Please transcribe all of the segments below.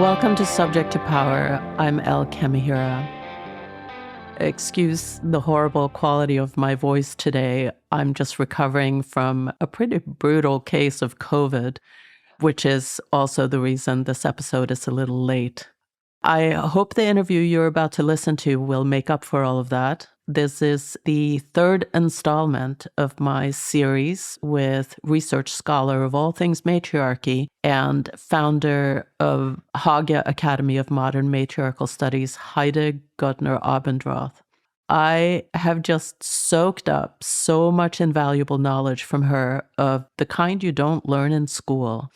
Welcome to Subject to Power. I'm El Kemihira. Excuse the horrible quality of my voice today. I'm just recovering from a pretty brutal case of COVID, which is also the reason this episode is a little late. I hope the interview you're about to listen to will make up for all of that. This is the third installment of my series with research scholar of all things matriarchy and founder of Hagia Academy of Modern Matriarchal Studies, Heide Goettner-Abendroth. I have just soaked up so much invaluable knowledge from her of the kind you don't learn in school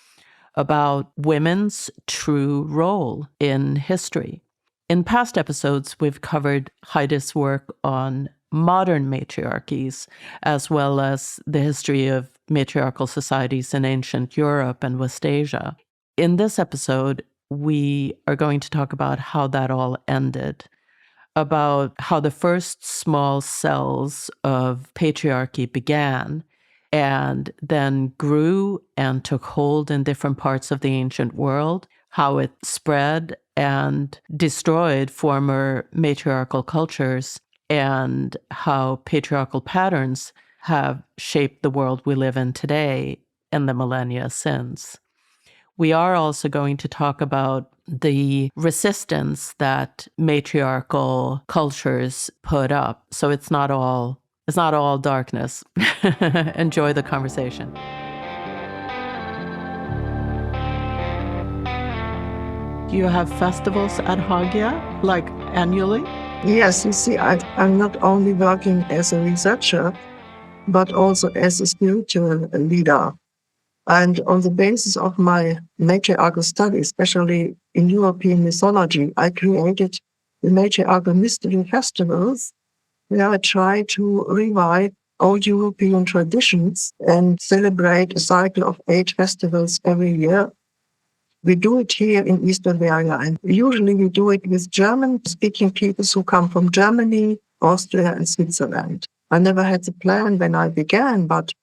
about women's true role in history. In past episodes, we've covered Heide's work on modern matriarchies, as well as the history of matriarchal societies in ancient Europe and West Asia. In this episode, we are going to talk about how that all ended, about how the first small cells of patriarchy began and then grew and took hold in different parts of the ancient world, how it spread and destroyed former matriarchal cultures, and how patriarchal patterns have shaped the world we live in today and the millennia since. We are also going to talk about the resistance that matriarchal cultures put up. So it's not all darkness. Enjoy the conversation. Do you have festivals at Hagia, like annually? Yes, you see, I'm not only working as a researcher, but also as a spiritual leader. And on the basis of my matriarchal study, especially in European mythology, I created the matriarchal mystery festivals, where I try to revive old European traditions and celebrate a cycle of 8 festivals every year. We do it here in East Bavaria, and usually we do it with German-speaking people who come from Germany, Austria, and Switzerland. I never had the plan when I began, but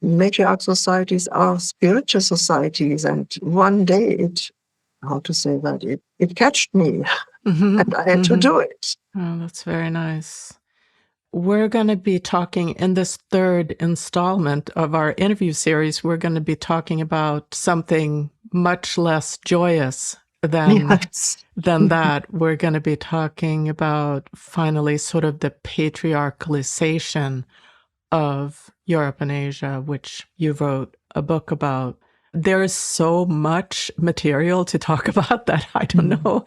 matriarchal societies are spiritual societies, and one day it catched me, and I had to do it. Oh, that's very nice. We're going to be talking in this third installment of our interview series, we're going to be talking about something much less joyous than that. We're going to be talking about finally sort of the patriarchalization of Europe and Asia, which you wrote a book about. There is so much material to talk about that I don't know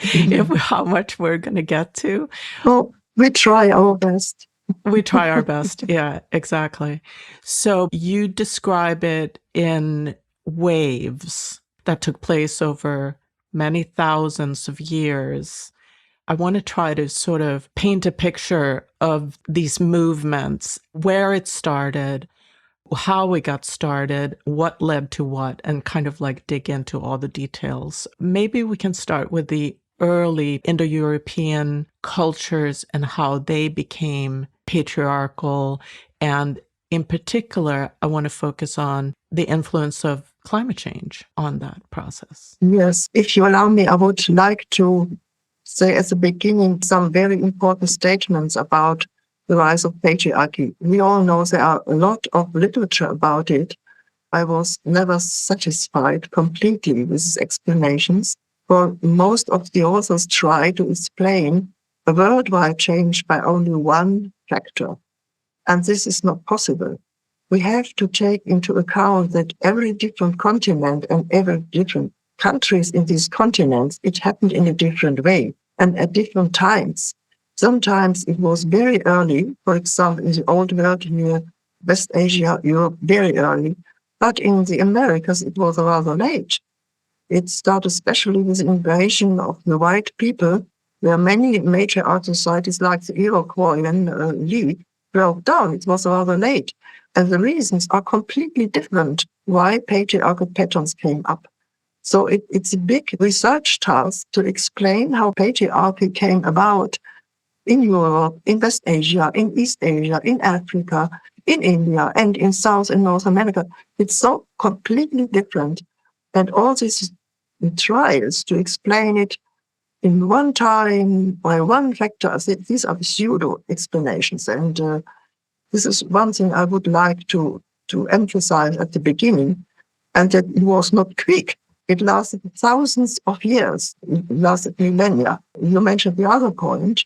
how much we're going to get to. Well, we try our best. We try our best. Yeah, exactly. So you describe it in waves that took place over many thousands of years. I want to try to sort of paint a picture of these movements, where it started, how it got started, what led to what, and kind of like dig into all the details. Maybe we can start with the early Indo-European cultures and how they became patriarchal. And in particular, I want to focus on the influence of climate change on that process. Yes, if you allow me, I would like to say at the beginning some very important statements about the rise of patriarchy. We all know there are a lot of literature about it. I was never satisfied completely with these explanations, for most of the authors try to explain a worldwide change by only one factor. And this is not possible. We have to take into account that every different continent and every different countries in these continents, it happened in a different way and at different times. Sometimes it was very early, for example, in the old world near West Asia, Europe, very early. But in the Americas, it was rather late. It started especially with the invasion of the white people, where many matriarchal societies like the Iroquoian League broke down. It was rather late. And the reasons are completely different why patriarchal patterns came up. So it's a big research task to explain how patriarchy came about in Europe, in West Asia, in East Asia, in Africa, in India, and in South and North America. It's so completely different. And all these in trials to explain it in one time by one factor. These are pseudo explanations. And this is one thing I would like to emphasize at the beginning, and that it was not quick. It lasted thousands of years. It lasted millennia. You mentioned the other point.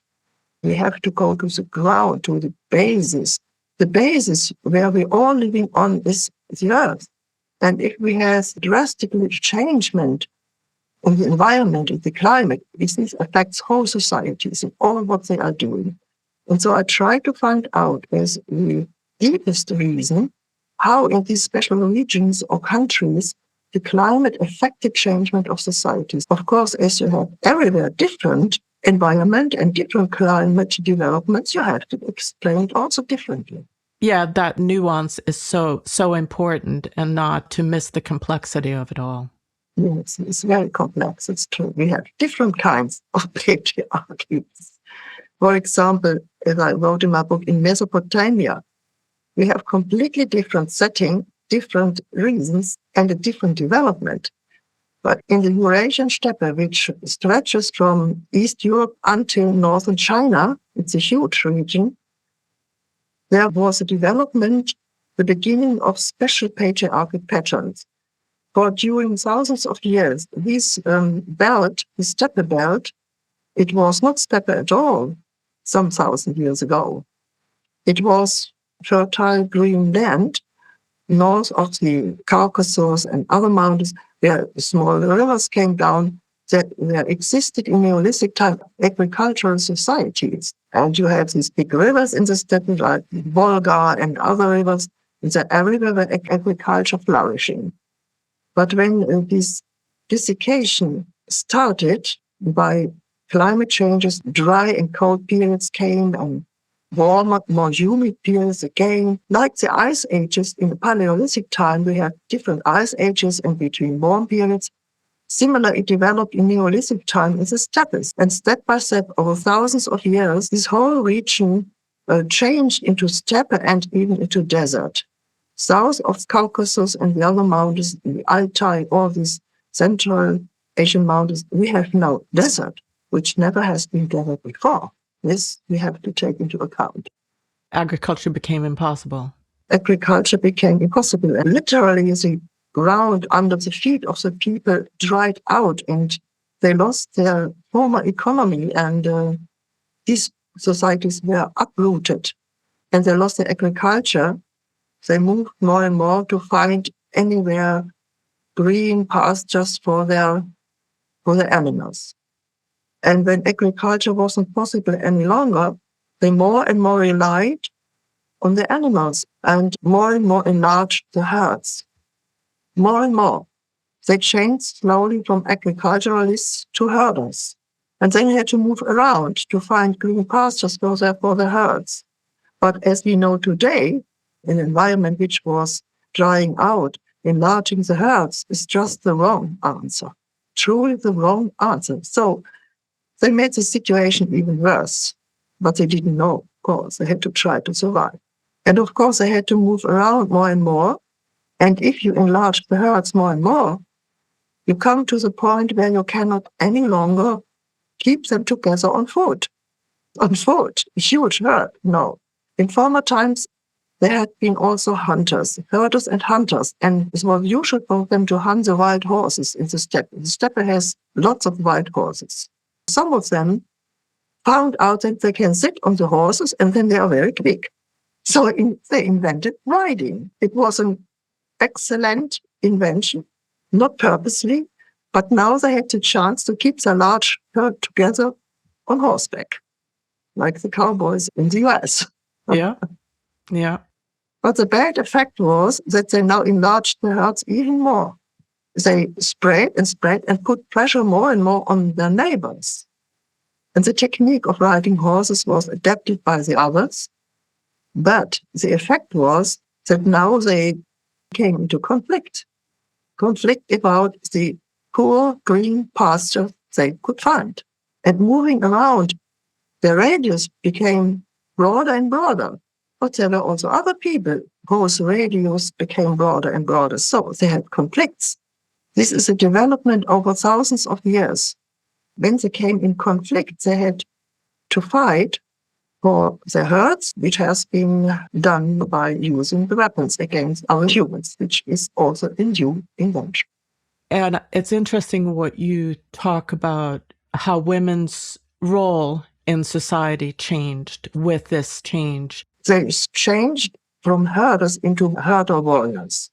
We have to go to the ground, to the basis. The basis where we're all living on is the earth. And if we have drastically changement in the environment, in the climate, this affects whole societies and all what they are doing. And so I try to find out as the deepest reason how in these special regions or countries the climate affected changement of societies. Of course, as you have everywhere different environment and different climate developments, you have to explain it also differently. Yeah, that nuance is so important, and not to miss the complexity of it all. Yes, it's very complex. It's true. We have different kinds of patriarchies. For example, as I wrote in my book, in Mesopotamia, we have completely different setting, different reasons, and a different development. But in the Eurasian steppe, which stretches from East Europe until northern China, it's a huge region, there was a development, the beginning of special patriarchal patterns. For during thousands of years, this belt, the steppe belt, it was not steppe at all some 1,000 years ago. It was fertile green land north of the Caucasus and other mountains where small rivers came down, that there existed in Neolithic time agricultural societies. And you have these big rivers in the steppe like the Volga and other rivers, that everywhere were agriculture flourishing. But when this desiccation started by climate changes, dry and cold periods came, and warmer, more humid periods again. Like the ice ages in the Paleolithic time, we have different ice ages and between warm periods. Similar, it developed in Neolithic time in the steppes. And step by step, over thousands of years, this whole region changed into steppe and even into desert. South of Caucasus and the other mountains, the Altai, all these Central Asian mountains, we have now desert, which never has been desert before. This we have to take into account. Agriculture became impossible. Agriculture became impossible. And literally, the ground under the feet of the people dried out, and they lost their former economy, and these societies were uprooted, and they lost their agriculture. They moved more and more to find anywhere green pastures for their animals. And when agriculture wasn't possible any longer, they more and more relied on the animals and more enlarged the herds. More and more. They changed slowly from agriculturalists to herders. And then they had to move around to find green pastures for the herds. But as we know today, an environment which was drying out, enlarging the herds is just the wrong answer. Truly the wrong answer. So they made the situation even worse, but they didn't know, of course. They had to try to survive. And of course, they had to move around more and more. And if you enlarge the herds more and more, you come to the point where you cannot any longer keep them together on foot. On foot, a huge herd, no. In former times, there had been also hunters, herders and hunters, and it was usual for them to hunt the wild horses in the steppe. The steppe has lots of wild horses. Some of them found out that they can sit on the horses and then they are very quick. So they invented riding. It was an excellent invention, not purposely, but now they had the chance to keep their large herd together on horseback, like the cowboys in the US. Yeah, yeah. But the bad effect was that they now enlarged the herds even more. They spread and put pressure more and more on their neighbors. And the technique of riding horses was adapted by the others. But the effect was that now they came into conflict about the poor green pasture they could find. And moving around, the radius became broader and broader. But there were also other people whose radius became broader and broader. So they had conflicts. This is a development over thousands of years. When they came in conflict, they had to fight for their herds, which has been done by using the weapons against our humans, which is also a new invention. And it's interesting what you talk about, how women's role in society changed with this change. They changed from herders into herder warriors.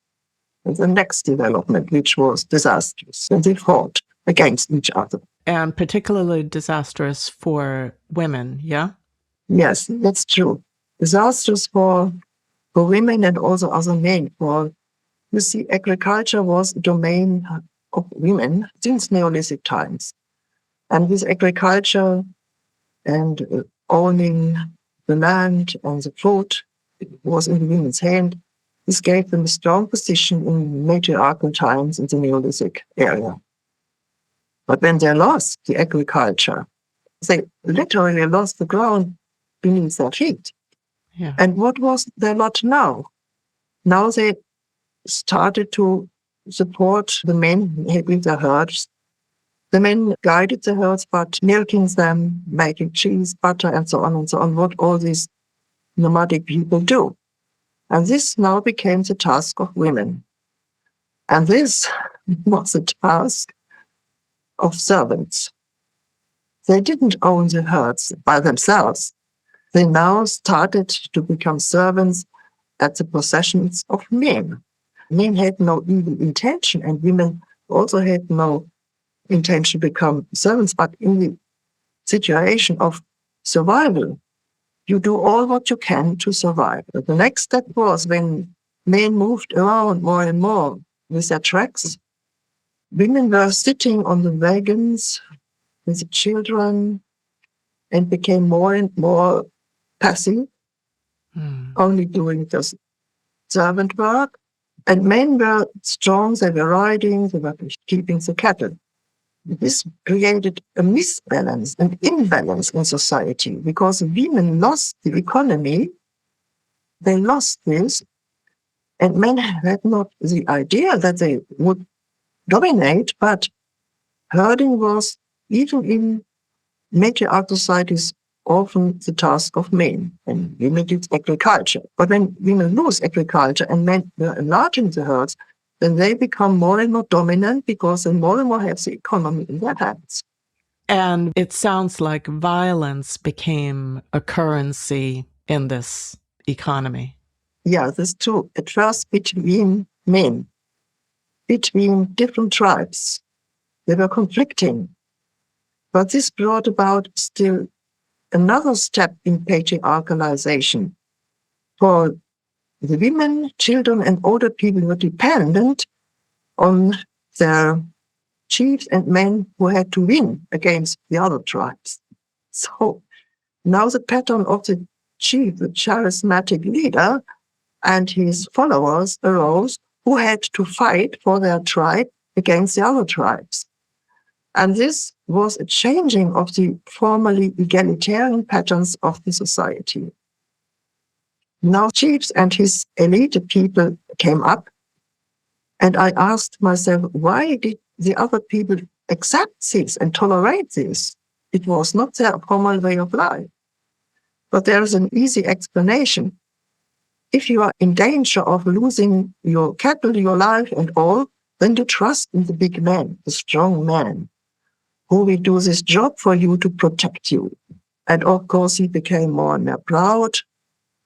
And the next development, which was disastrous, and they fought against each other. And particularly disastrous for women, yeah? Yes, that's true. Disastrous for women and also other men. For, you see, agriculture was a domain of women since Neolithic times. And with agriculture and owning the land and the food, it was in the women's hand. This gave them a strong position in matriarchal times in the Neolithic area. But when they lost the agriculture, they literally lost the ground beneath their feet. Yeah. And what was their lot now? Now they started to support the men with their herds. The men guided the herds, but milking them, making cheese, butter, and so on, what all these nomadic people do. And this now became the task of women. And this was the task of servants. They didn't own the herds by themselves. They now started to become servants at the possessions of men. Men had no evil intention, and women also had no intention to become servants, but in the situation of survival, you do all what you can to survive. But the next step was when men moved around more and more with their tracks. Women were sitting on the wagons with the children and became more and more passive, only doing the servant work. And men were strong, they were riding, they were keeping the cattle. This created a misbalance, an imbalance in society, because women lost the economy, they lost this, and men had not the idea that they would dominate, but herding was, even in matriarchal societies, often the task of men, and women did agriculture. But when women lose agriculture and men were enlarging the herds, then they become more and more dominant because they more and more have the economy in their hands. And it sounds like violence became a currency in this economy. Yeah, that's true. At first, between men, between different tribes, they were conflicting. But this brought about still another step in patriarchalization. For the women, children, and older people were dependent on their chiefs and men who had to win against the other tribes. So now the pattern of the chief, the charismatic leader, and his followers arose, who had to fight for their tribe against the other tribes. And this was a changing of the formerly egalitarian patterns of the society. Now chiefs and his elite people came up, and I asked myself, why did the other people accept this and tolerate this? It was not their formal way of life. But there is an easy explanation. If you are in danger of losing your cattle, your life, and all, then you trust in the big man, the strong man, who will do this job for you to protect you. And of course, he became more and more proud,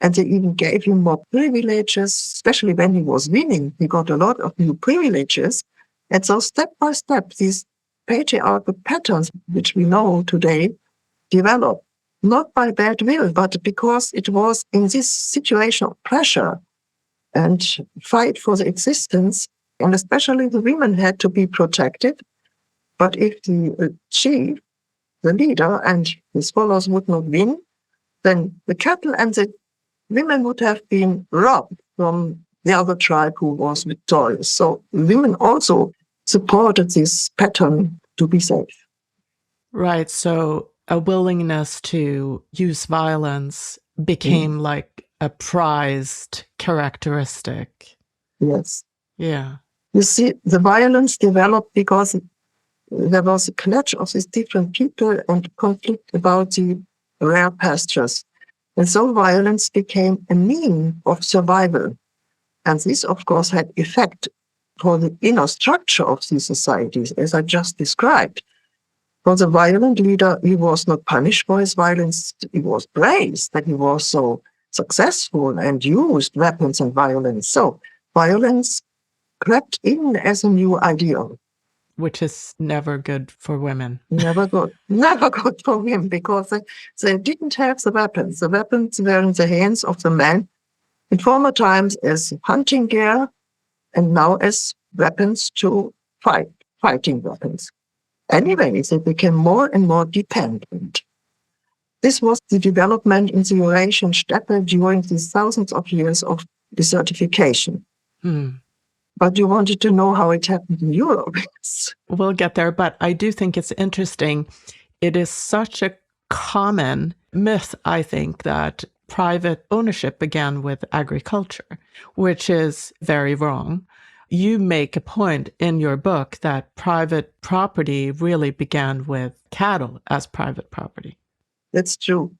and they even gave him more privileges, especially when he was winning. He got a lot of new privileges. And so step by step, these patriarchal patterns, which we know today, developed, not by bad will, but because it was in this situation of pressure and fight for the existence, and especially the women had to be protected. But if the chief, the leader, and his followers would not win, then the cattle and the women would have been robbed from the other tribe who was victorious. So women also supported this pattern to be safe. Right. So a willingness to use violence became like a prized characteristic. Yes. Yeah. You see, the violence developed because there was a clash of these different people and conflict about the rare pastures. And so violence became a mean of survival. And this, of course, had effect for the inner structure of these societies, as I just described. For the violent leader, he was not punished for his violence. He was praised that he was so successful and used weapons and violence. So violence crept in as a new ideal. Which is never good for women. Never good for women, because they didn't have the weapons. The weapons were in the hands of the men in former times as hunting gear and now as weapons to fight, fighting weapons. Anyway, they became more and more dependent. This was the development in the Eurasian steppe during these thousands of years of desertification. But you wanted to know how it happened in Europe. We'll get there, but I do think it's interesting. It is such a common myth, I think, that private ownership began with agriculture, which is very wrong. You make a point in your book that private property really began with cattle as private property. That's true.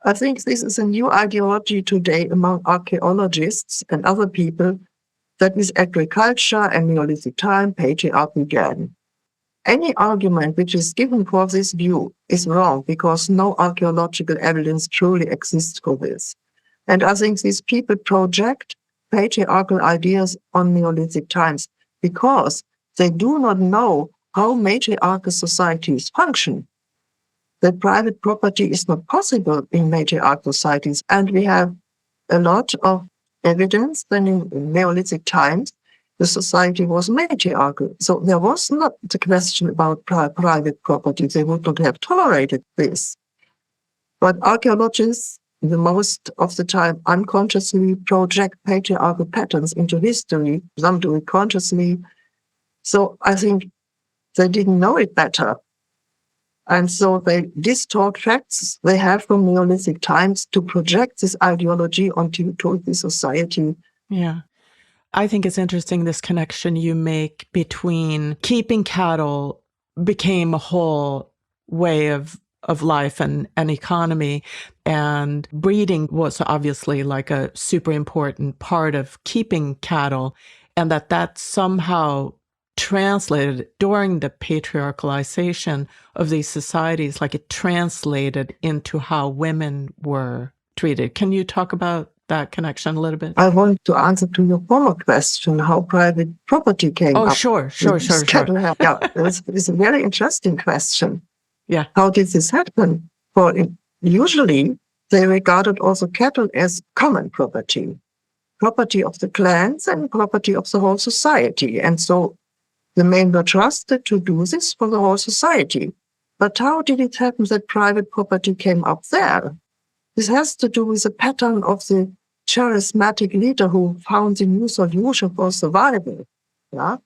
I think this is a new ideology today among archaeologists and other people, that with agriculture and Neolithic time, patriarchy began. Any argument which is given for this view is wrong, because no archaeological evidence truly exists for this. And I think these people project patriarchal ideas on Neolithic times because they do not know how matriarchal societies function. That private property is not possible in matriarchal societies. And we have a lot of evidence that in Neolithic times, the society was matriarchal. So there was not the question about private property. They would not have tolerated this. But archaeologists, the most of the time, unconsciously project patriarchal patterns into history. Some do it consciously. So I think they didn't know it better. And so they distort facts they have from Neolithic times to project this ideology onto the society. Yeah. I think it's interesting, this connection you make between keeping cattle became a whole way of life and economy, and breeding was obviously like a super important part of keeping cattle, and that somehow translated during the patriarchalization of these societies, like it translated into how women were treated. Can you talk about that connection a little bit? I want to answer to your former question, how private property came up. Oh, sure. Yeah, it's a very interesting question. Yeah. How did this happen? For usually, they regarded also cattle as common property of the clans and property of the whole society. And so the men were trusted to do this for the whole society. But how did it happen that private property came up there? This has to do with the pattern of the charismatic leader who found the new solution for survival. Yeah?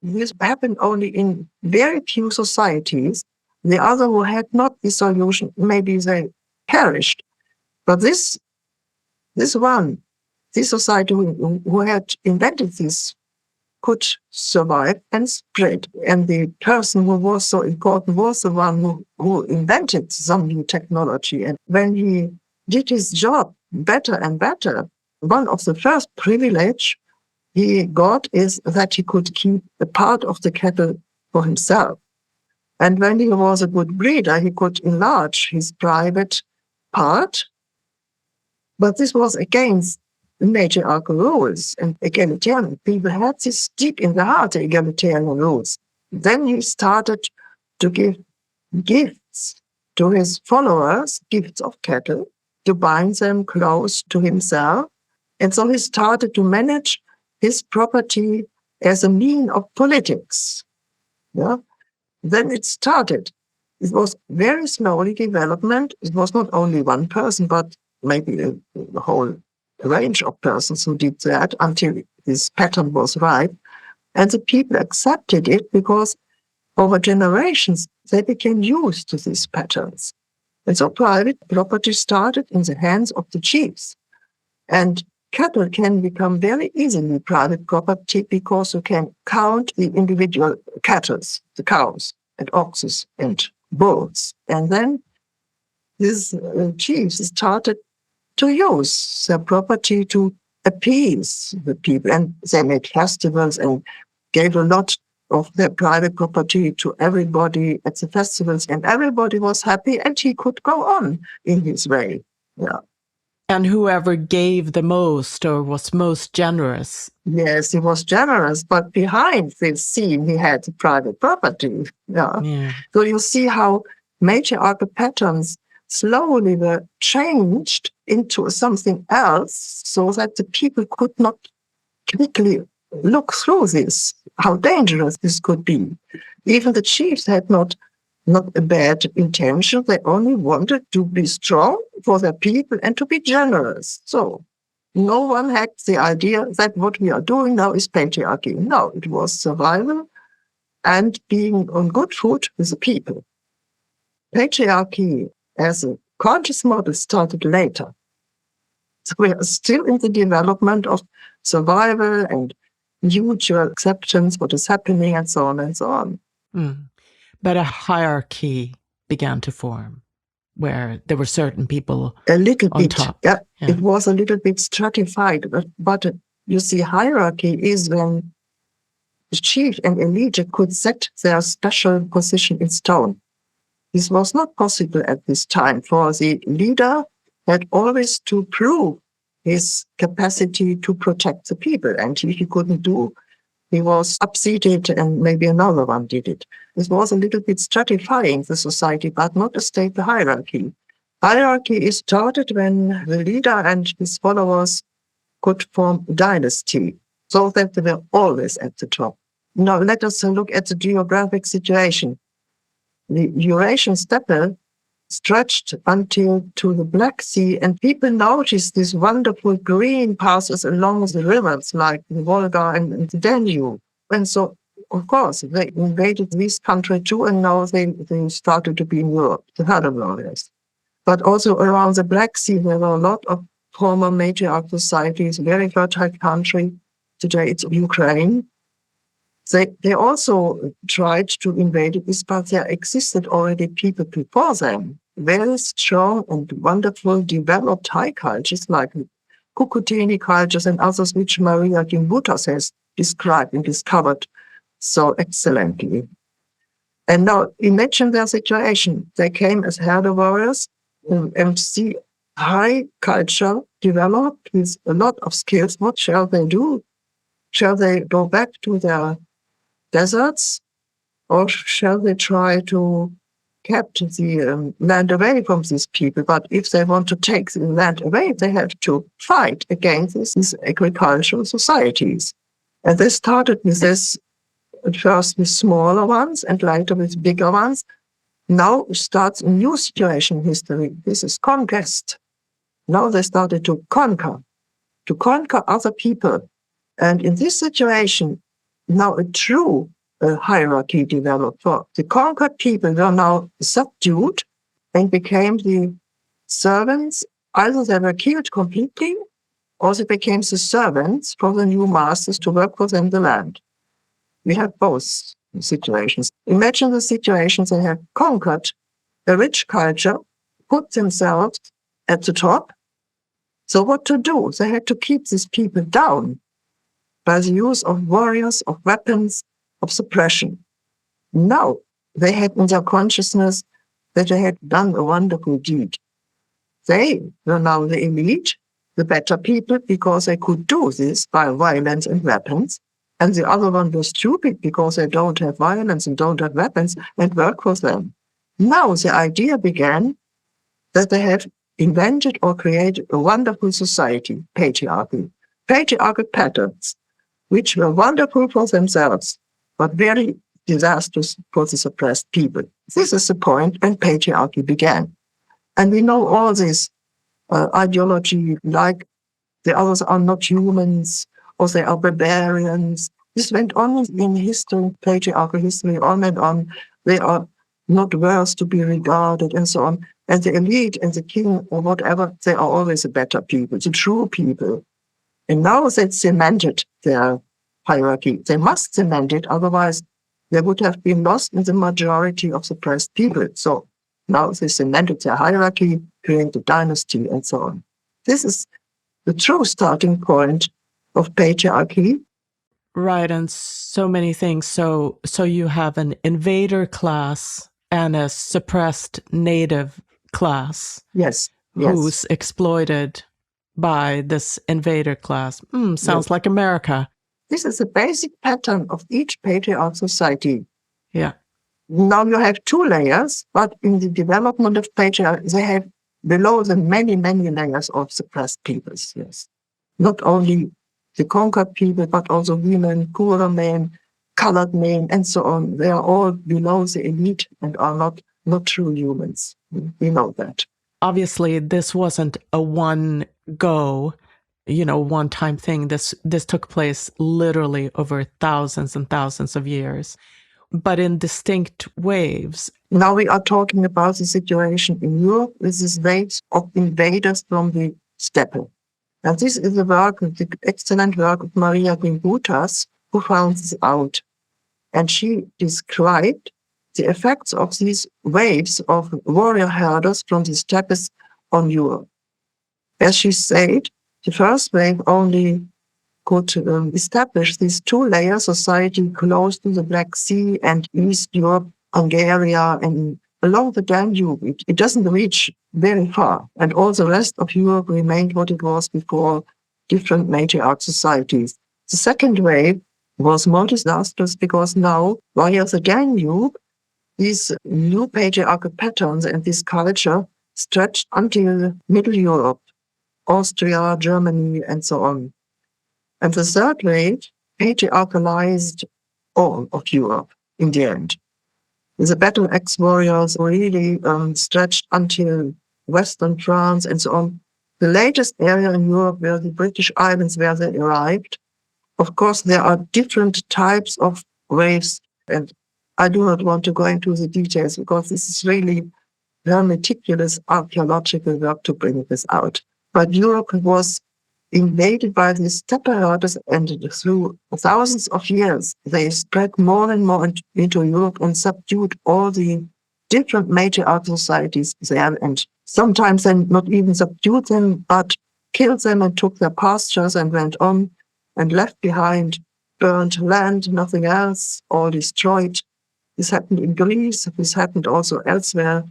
This happened only in very few societies. The other who had not the solution, maybe they perished. But this society who had invented this could survive and spread. And the person who was so important was the one who invented some new technology. And when he did his job better and better, one of the first privilege he got is that he could keep a part of the cattle for himself. And when he was a good breeder, he could enlarge his private part. But this was against matriarchal rules and egalitarian. People had this deep in the heart, the egalitarian rules. Then he started to give gifts to his followers, gifts of cattle, to bind them close to himself. And so he started to manage his property as a mean of politics. Yeah? Then it started. It was very slowly development. It was not only one person, but maybe a whole range of persons who did that until this pattern was right. And the people accepted it because over generations, they became used to these patterns. And so private property started in the hands of the chiefs. And cattle can become very easily private property because you can count the individual cattle, the cows and oxes and bulls. And then these chiefs started to use their property to appease the people. And they made festivals and gave a lot of their private property to everybody at the festivals, and everybody was happy, and he could go on in his way. Yeah. And whoever gave the most or was most generous. Yes, he was generous, but behind this scene, he had private property. Yeah. So you see how matriarchal patterns slowly were changed into something else so that the people could not quickly look through this, how dangerous this could be. Even the chiefs had not a bad intention. They only wanted to be strong for their people and to be generous. So no one had the idea that what we are doing now is patriarchy. No, it was survival and being on good foot with the people. Patriarchy as a conscious model started later. So we are still in the development of survival and mutual acceptance, what is happening, and so on and so on. But a hierarchy began to form where there were certain people a little on bit, top. Yeah. It was a little bit stratified, but you see, hierarchy is when the chief and elite could set their special position in stone. This was not possible at this time, for the leader had always to prove his capacity to protect the people. And if he couldn't do, he was upseated and maybe another one did it. This was a little bit stratifying the society, but not a stable hierarchy. Hierarchy is started when the leader and his followers could form a dynasty, so that they were always at the top. Now let us look at the geographic situation. The Eurasian steppe stretched until to the Black Sea, and people noticed these wonderful green passes along the rivers like the Volga and the Danube. And so, of course, they invaded this country too, and now they started to be in Europe, the Heide warriors. But also around the Black Sea, there were a lot of former matriarchal societies, very fertile country. Today it's Ukraine. They also tried to invade this, but there existed already people before them, very strong and wonderful developed high cultures like Kukuteni cultures and others, which Maria Gimbutas has described and discovered so excellently. And now imagine their situation. They came as Heide warriors and see high culture developed with a lot of skills. What shall they do? Shall they go back to their deserts, or shall they try to keep the land away from these people? But if they want to take the land away, they have to fight against these agricultural societies. And they started with this, at first with smaller ones and later with bigger ones. Now starts a new situation in history. This is conquest. Now they started to conquer other people. And in this situation, now a true hierarchy developed. For the conquered people were now subdued and became the servants. Either they were killed completely, or they became the servants for the new masters to work for them the land. We have both situations. Imagine the situations they have conquered a rich culture, put themselves at the top. So what to do? They had to keep these people down by the use of warriors, of weapons, of suppression. Now they had in their consciousness that they had done a wonderful deed. They were now the elite, the better people, because they could do this by violence and weapons. And the other one was stupid because they don't have violence and don't have weapons and work for them. Now the idea began that they have invented or created a wonderful society, patriarchy, patriarchal patterns, which were wonderful for themselves, but very disastrous for the suppressed people. This is the point when patriarchy began. And we know all this ideology, like the others are not humans, or they are barbarians. This went on in history, patriarchal history, on and on. They are not worth to be regarded, and so on. And the elite and the king or whatever, they are always the better people, the true people. And now they cemented their hierarchy. They must cement it, otherwise they would have been lost in the majority of suppressed people. So now they cemented their hierarchy, created dynasty, and so on. This is the true starting point of patriarchy. Right, and so many things. So you have an invader class and a suppressed native class. Yes. Who's exploited by this invader class. Sounds like America. This is the basic pattern of each patriarchal society. Yeah. Now you have two layers, but in the development of patriarchy, they have below them many, many layers of suppressed peoples. Yes. Not only the conquered people, but also women, poorer men, colored men, and so on. They are all below the elite and are not true humans. We know that. Obviously, this wasn't a one-time thing. This took place literally over thousands and thousands of years, but in distinct waves. Now we are talking about the situation in Europe with these waves of invaders from the steppe. And this is the excellent work of Maria Gimbutas, who found this out. And she described the effects of these waves of warrior herders from the steppes on Europe. As she said, the first wave only could establish this two-layer society close to the Black Sea and East Europe, Hungary, and along the Danube. It doesn't reach very far. And all the rest of Europe remained what it was before, different matriarch societies. The second wave was more disastrous because now, via the Danube, these new patriarchal patterns and this culture stretched until Middle Europe, Austria, Germany, and so on. And the third wave patriarchalized all of Europe in the end. The battle axe warriors really stretched until Western France and so on. The latest area in Europe were the British Islands where they arrived. Of course, there are different types of waves, and I do not want to go into the details because this is really very meticulous archaeological work to bring this out. But Europe was invaded by these steppe herders, and through thousands of years, they spread more and more into Europe and subdued all the different matriarchal societies there. And sometimes they not even subdued them, but killed them and took their pastures and went on and left behind burnt land, nothing else, all destroyed. This happened in Greece. This happened also elsewhere.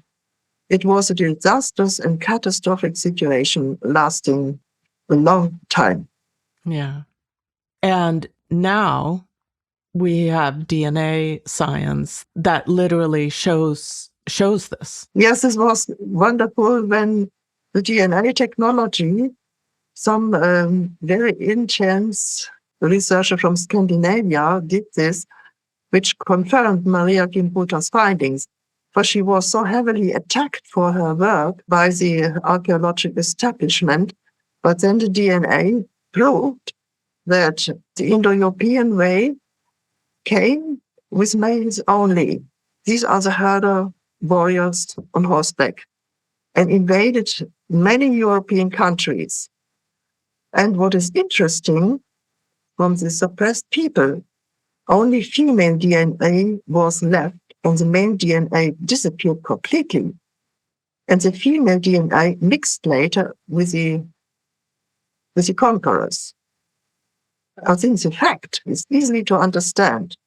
It was a disastrous and catastrophic situation lasting a long time. Yeah. And now we have DNA science that literally shows this. Yes, this was wonderful when the DNA technology, some very intense researcher from Scandinavia did this, which confirmed Maria Gimbutas' findings. For she was so heavily attacked for her work by the archaeological establishment. But then the DNA proved that the Indo-European way came with males only. These are the herder warriors on horseback and invaded many European countries. And what is interesting, from the suppressed people, only female DNA was left and the male DNA disappeared completely. And the female DNA mixed later with the conquerors. I think the fact is easily to understand.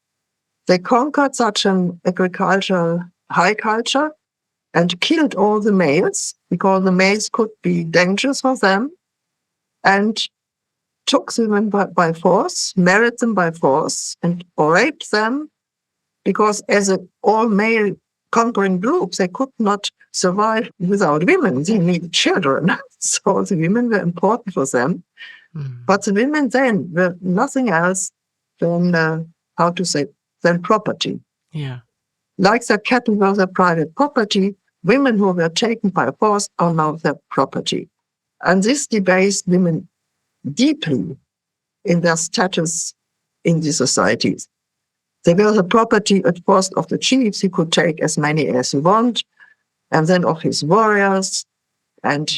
They conquered such an agricultural high culture and killed all the males because the males could be dangerous for them, and took the women by force, married them by force, or raped them, because as an all-male conquering group, they could not survive without women. They needed children. So the women were important for them. But the women then were nothing else than, than property. Yeah. Like their cattle were their private property, women who were taken by force are now their property. And this debased women deeply in their status in the societies. They were the property at first of the chiefs. He could take as many as he wanted, and then of his warriors, and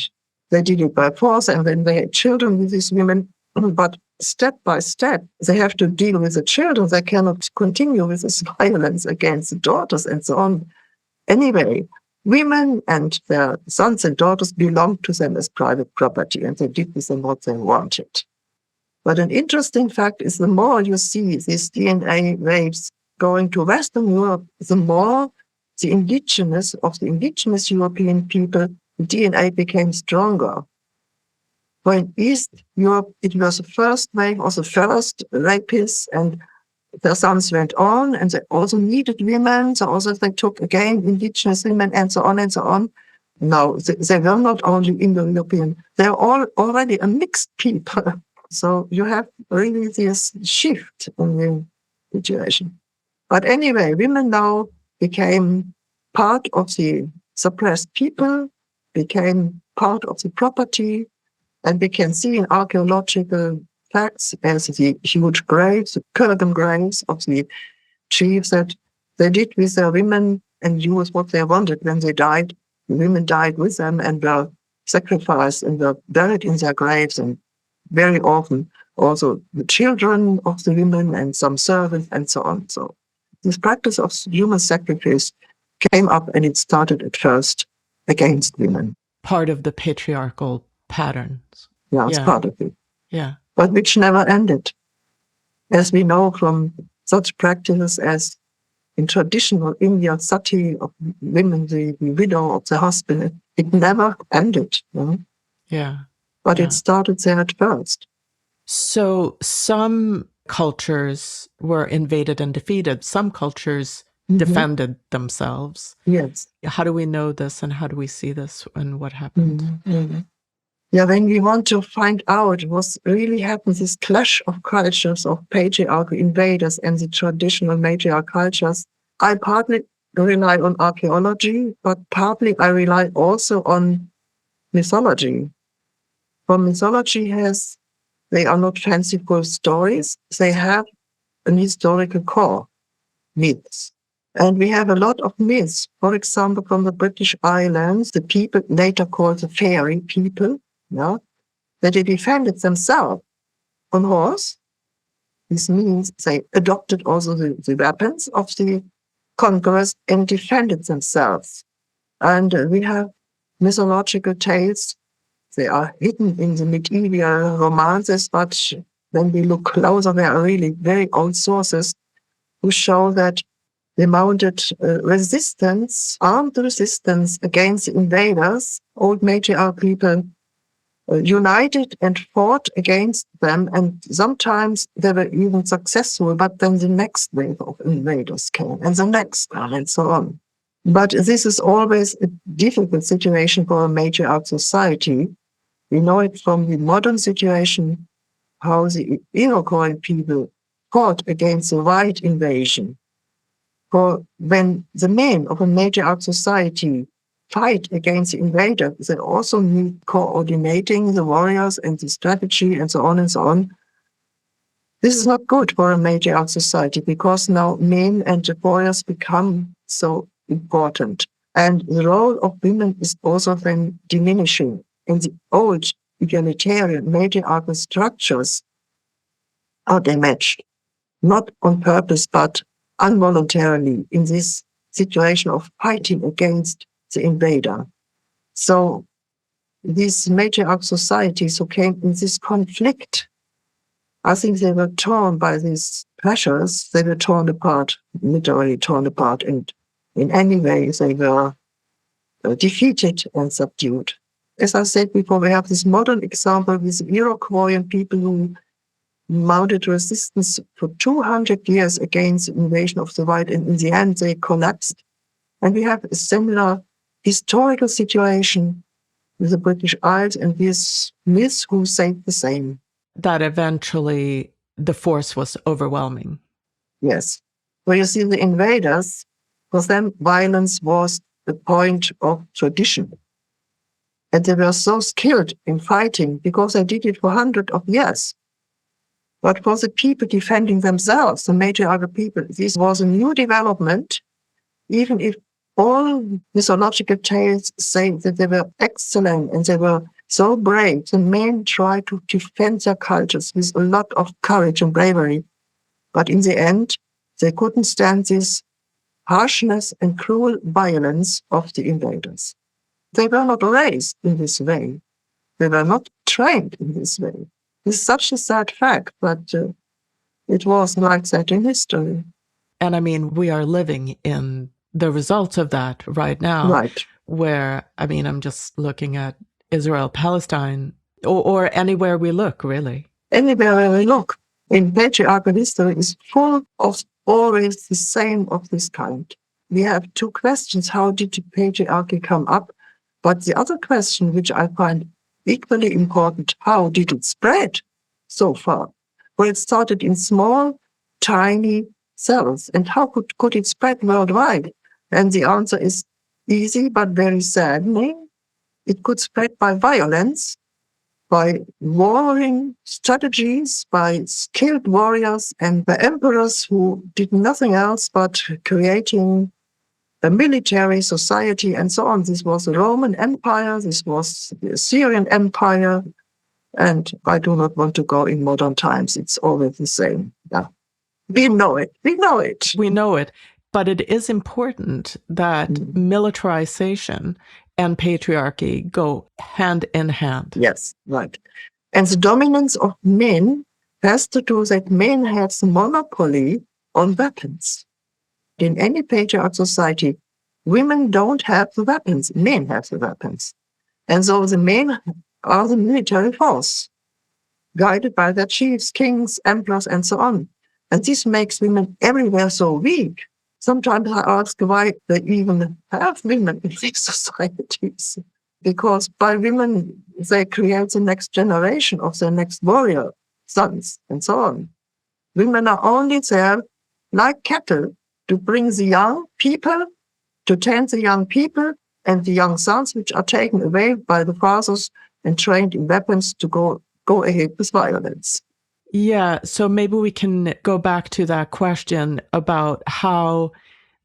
they did it by force. And when they had children with these women, But step by step, they have to deal with the children. They cannot continue with this violence against the daughters and so on. Anyway, women and their sons and daughters belonged to them as private property, and they did with them what they wanted. But an interesting fact is the more you see these DNA waves going to Western Europe, the more the indigenous European people, the DNA became stronger. For in East Europe, it was the first wave of the first rapists, and their sons went on, and they also needed women. So also they took again indigenous women, and so on and so on. No, they were not only Indo-European; they are all already a mixed people. So you have really this shift in the situation. But anyway, women now became part of the suppressed people, became part of the property, and we can see in archaeological facts as the huge graves, the kurgan graves of the chiefs, that they did with their women and used what they wanted when they died. The women died with them and were sacrificed and were buried in their graves, and very often also the children of the women and some servants and so on. So this practice of human sacrifice came up, and it started at first against women. Part of the patriarchal patterns. Yeah, it's part of it. Yeah. But which never ended. As we know from such practices as in traditional Indian sati of women, the widow of the husband, it never ended. Yeah. But it started there at first. So some cultures were invaded and defeated. Some cultures defended themselves. Yes. How do we know this, and how do we see this, and what happened? Yeah, when we want to find out what really happened, this clash of cultures, of patriarchal invaders and the traditional matriarchal cultures, I partly rely on archaeology, but partly I rely also on mythology. For mythology they are not fanciful stories, they have an historical core, myths. And we have a lot of myths, for example, from the British Islands, the people later called the fairy people, that they defended themselves on horse. This means they adopted also the weapons of the conquerors and defended themselves. And we have mythological tales. They are hidden in the medieval romances, but when we look closer, there are really very old sources who show that they mounted armed resistance against the invaders. Old matriarchal people united and fought against them, and sometimes they were even successful, but then the next wave of invaders came, and the next one, and so on. But this is always a difficult situation for a matriarchal society. We know it from the modern situation, how the Iroquois people fought against the white invasion. For when the men of a matriarchal society fight against the invader, they also need coordinating the warriors and the strategy and so on and so on. This is not good for a matriarchal society, because now men and the warriors become so important. And the role of women is also then diminishing. In the old egalitarian matriarchal structures are damaged, not on purpose, but involuntarily in this situation of fighting against the invader. So these matriarchal societies who came in this conflict, I think they were torn by these pressures. They were torn apart, literally torn apart, and in any way they were defeated and subdued. As I said before, we have this modern example with Iroquois people who mounted resistance for 200 years against the invasion of the white, and in the end they collapsed. And we have a similar historical situation with the British Isles and these myths who say the same. That eventually the force was overwhelming. Yes. Well, you see, the invaders, for them, violence was the point of tradition. And they were so skilled in fighting because they did it for hundreds of years. But for the people defending themselves, the matriarchal people, this was a new development, even if all mythological tales say that they were excellent and they were so brave. The men try to defend their cultures with a lot of courage and bravery. But in the end, they couldn't stand this harshness and cruel violence of the invaders. They were not raised in this way. They were not trained in this way. It's such a sad fact, but it was like that in history. And I mean, we are living in the results of that right now. Right. Where, I mean, I'm just looking at Israel, Palestine, or anywhere we look, really. Anywhere where we look, in patriarchal history is full of always the same of this kind. We have two questions. How did the patriarchy come up? But the other question, which I find equally important, how did it spread so far? Well, it started in small, tiny cells. And how could it spread worldwide? And the answer is easy, but very saddening. It could spread by violence, by warring strategies, by skilled warriors, and by emperors who did nothing else but creating a military society and so on. This was the Roman Empire, this was the Assyrian Empire, and I do not want to go in modern times. It's always the same. Yeah. We know it. We know it. We know it. But it is important that militarization and patriarchy go hand in hand. Yes, right. And the dominance of men has to do that men have the monopoly on weapons. In any patriarchal society, women don't have the weapons, men have the weapons. And so the men are the military force, guided by their chiefs, kings, emperors, and so on. And this makes women everywhere so weak. Sometimes I ask why they even have women in these societies. Because by women, they create the next generation of their next warrior, sons, and so on. Women are only there, like cattle, to bring the young people, to tend the young people and the young sons, which are taken away by the fathers and trained in weapons to go ahead with violence. Yeah, so maybe we can go back to that question about how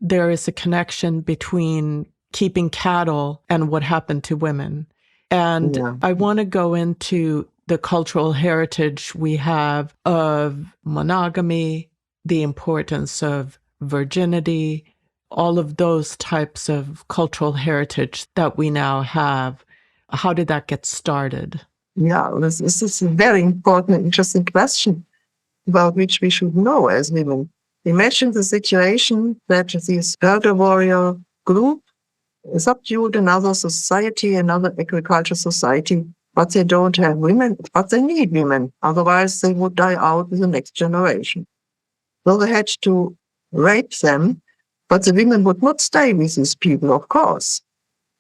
there is a connection between keeping cattle and what happened to women. And I want to go into the cultural heritage we have of monogamy, the importance of virginity, all of those types of cultural heritage that we now have. How did that get started? Yeah, this is a very important, interesting question about which we should know as women. Imagine the situation that this elder warrior group subdued another society, another agricultural society, but they don't have women, but they need women. Otherwise, they would die out with the next generation. So they had to rape them, but the women would not stay with these people, of course.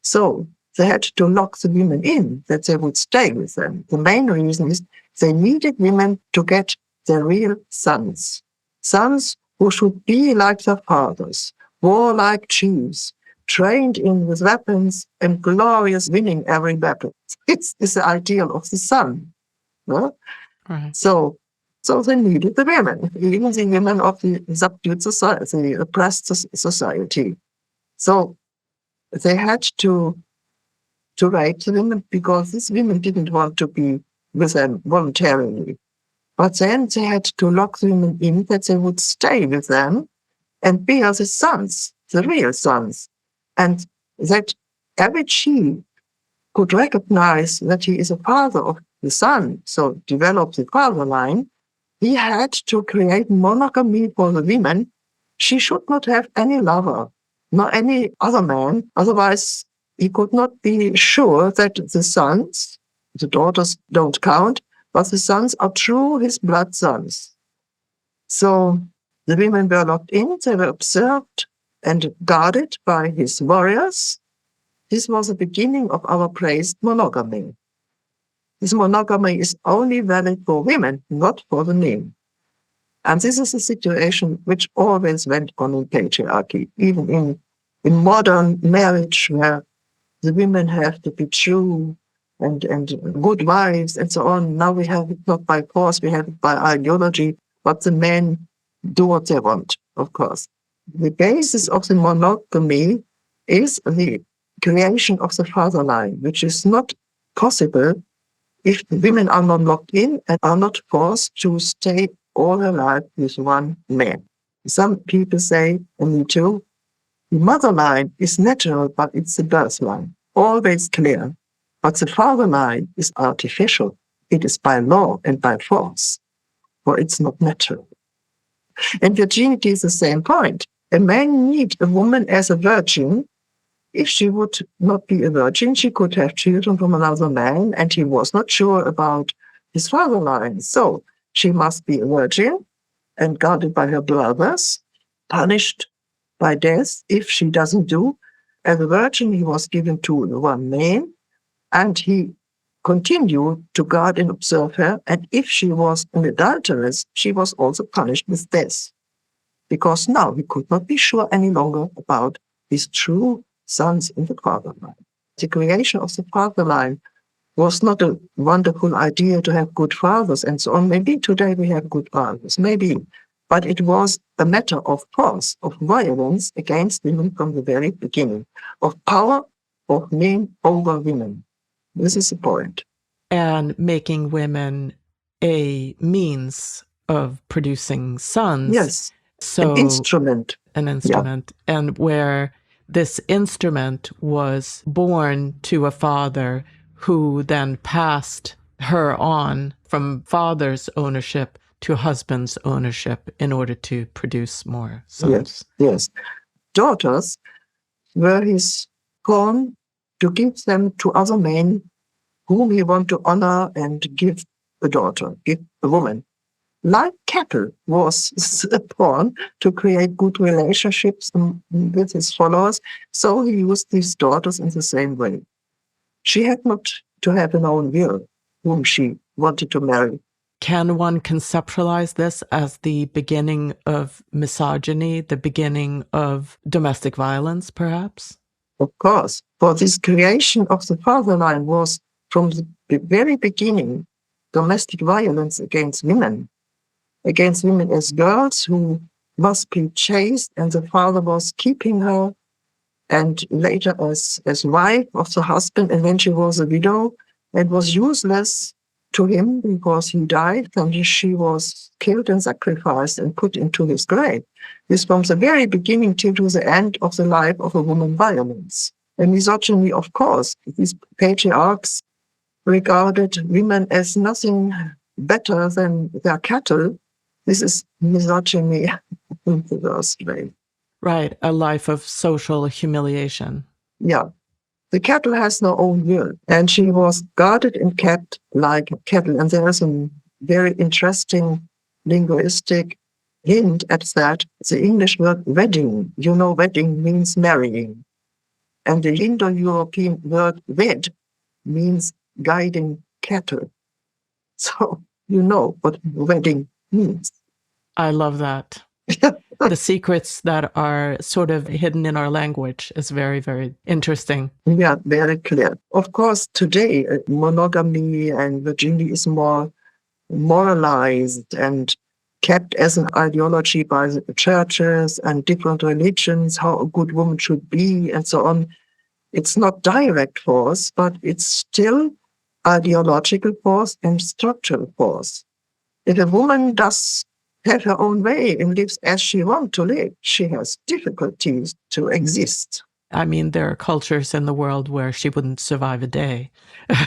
So they had to lock the women in, that they would stay with them. The main reason is they needed women to get their real sons. Sons who should be like their fathers, warlike chiefs, trained in with weapons and glorious winning every battle. It's the ideal of the son. No? Right. So they needed the women, even the women of the subdued society, the oppressed society. So they had to rape the women because these women didn't want to be with them voluntarily. But then they had to lock the women in that they would stay with them and be as the sons, the real sons. And that every chief could recognize that he is a father of the son, so develop the father line. He had to create monogamy for the women. She should not have any lover, nor any other man. Otherwise, he could not be sure that the sons, the daughters don't count, but the sons are true his blood sons. So the women were locked in, they were observed and guarded by his warriors. This was the beginning of our praised monogamy. This monogamy is only valid for women, not for the men. And this is a situation which always went on in patriarchy, even in modern marriage, where the women have to be true and good wives and so on. Now we have it not by force, we have it by ideology, but the men do what they want, of course. The basis of the monogamy is the creation of the father line, which is not possible if women are not locked in and are not forced to stay all their life with one man. Some people say, and me too, the mother line is natural, but it's the birth line, always clear. But the father line is artificial. It is by law and by force, for it's not natural. And virginity is the same point. A man needs a woman as a virgin. If she would not be a virgin, she could have children from another man, and he was not sure about his father line. So she must be a virgin and guarded by her brothers, punished by death if she doesn't do. As a virgin, he was given to one man, and he continued to guard and observe her. And if she was an adulteress, she was also punished with death, because now he could not be sure any longer about his true sons in the father line. The creation of the father line was not a wonderful idea to have good fathers and so on. Maybe today we have good fathers, maybe. But it was a matter of force, of violence against women from the very beginning, of power of men over women. This is the point. And making women a means of producing sons. Yes, so an instrument. An instrument. Yeah. And where this instrument was born to a father who then passed her on from father's ownership to husband's ownership in order to produce more sons. Yes. Daughters were his pawn to give them to other men whom he wanted to honor and give a daughter, give a woman. Like cattle was a pawn to create good relationships with his followers, so he used these daughters in the same way. She had not to have an own will whom she wanted to marry. Can one conceptualize this as the beginning of misogyny, the beginning of domestic violence, perhaps? Of course, for this creation of the father line was from the very beginning domestic violence against women as girls who must be chaste, and the father was keeping her, and later as wife of the husband, and when she was a widow and was useless to him because he died, and she was killed and sacrificed and put into his grave. This from the very beginning till to the end of the life of a woman violence. And misogyny, of course, these patriarchs regarded women as nothing better than their cattle. This is misogyny in the worst way. Right, a life of social humiliation. Yeah. The cattle has no own will, and she was guarded and kept like cattle. And there is a very interesting linguistic hint at that. The English word wedding, wedding means marrying. And the Indo-European word wed means guiding cattle. So you know what wedding means. I love that. The secrets that are sort of hidden in our language is very, very interesting. Yeah, very clear. Of course, today, monogamy and virginity is more moralized and kept as an ideology by the churches and different religions, how a good woman should be and so on. It's not direct force, but it's still ideological force and structural force. If a woman does have her own way and lives as she wants to live, she has difficulties to exist. I mean, there are cultures in the world where she wouldn't survive a day.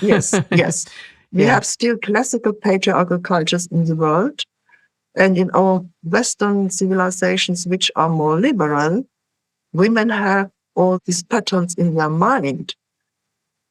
Yes. We have still classical patriarchal cultures in the world. And in our Western civilizations, which are more liberal, women have all these patterns in their mind,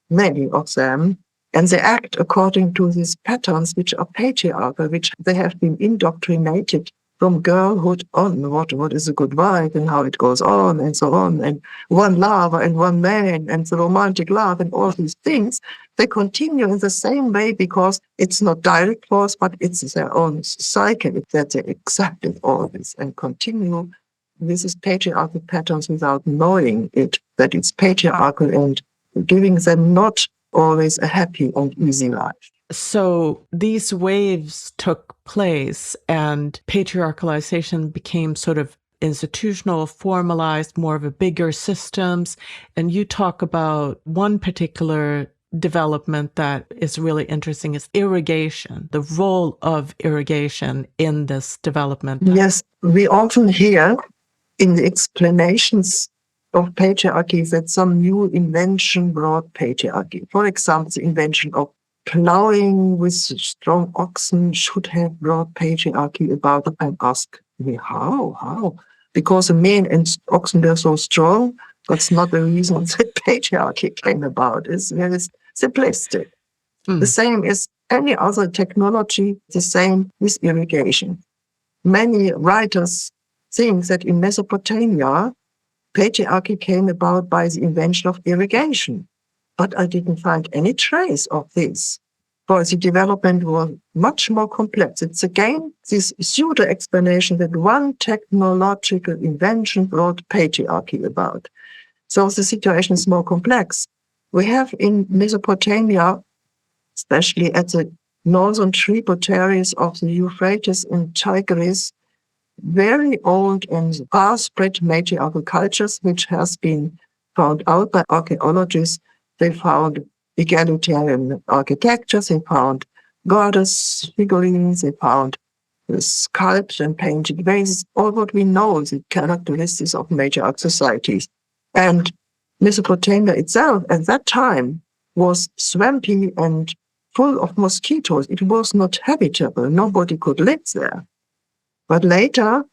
many of them, and they act according to these patterns which are patriarchal, which they have been indoctrinated from girlhood on, what is a good wife and how it goes on and so on, and one lover and one man and the romantic love and all these things. They continue in the same way because it's not direct force, but it's their own cycle that they accepted all this and continue. This is patriarchal patterns without knowing it, that it's patriarchal and giving them not always a happy and easy life. So these waves took place and patriarchalization became sort of institutional, formalized, more of a bigger systems. And you talk about one particular development that is really interesting is irrigation, the role of irrigation in this development. Yes, we often hear in the explanations of patriarchy that some new invention brought patriarchy. For example, the invention of plowing with strong oxen should have brought patriarchy about. And ask me, how? Because the men and oxen were so strong, that's not the reason that patriarchy came about. It's very simplistic. The same as any other technology, the same with irrigation. Many writers think that in Mesopotamia, patriarchy came about by the invention of irrigation. But I didn't find any trace of this. For the development was much more complex. It's again this pseudo-explanation that one technological invention brought patriarchy about. So the situation is more complex. We have in Mesopotamia, especially at the northern tributaries of the Euphrates and Tigris, very old and far-spread matriarchal cultures, which has been found out by archaeologists. They found egalitarian architectures, they found goddess figurines, they found sculpted and painted vases, all what we know, the characteristics of matriarchal societies. And Mesopotamia itself at that time was swampy and full of mosquitoes. It was not habitable. Nobody could live there. But later,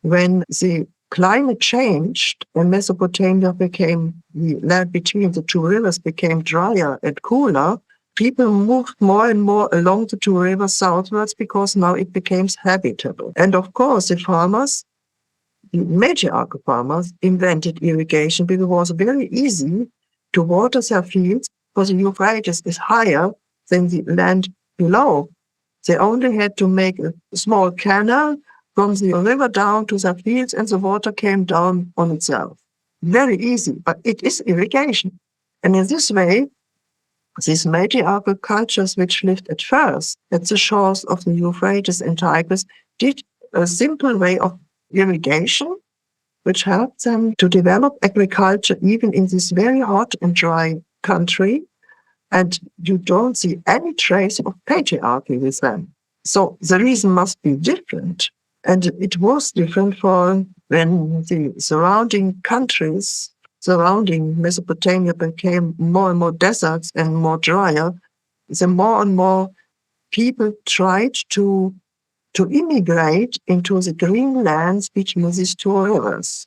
when the climate changed and Mesopotamia became, the land between the two rivers became drier and cooler, people moved more and more along the two rivers southwards because now it became habitable. And of course, the farmers, the matriarchal farmers, invented irrigation because it was very easy to water their fields because the Euphrates is higher than the land below. They only had to make a small canal from the river down to their fields, and the water came down on itself. Very easy, but it is irrigation. And in this way, these matriarchal cultures which lived at first at the shores of the Euphrates and Tigris did a simple way of irrigation, which helped them to develop agriculture even in this very hot and dry country. And you don't see any trace of patriarchy with them. So the reason must be different. And it was different for when the surrounding countries surrounding Mesopotamia became more and more deserts and more drier. The more and more people tried to immigrate into the green lands between these two rivers.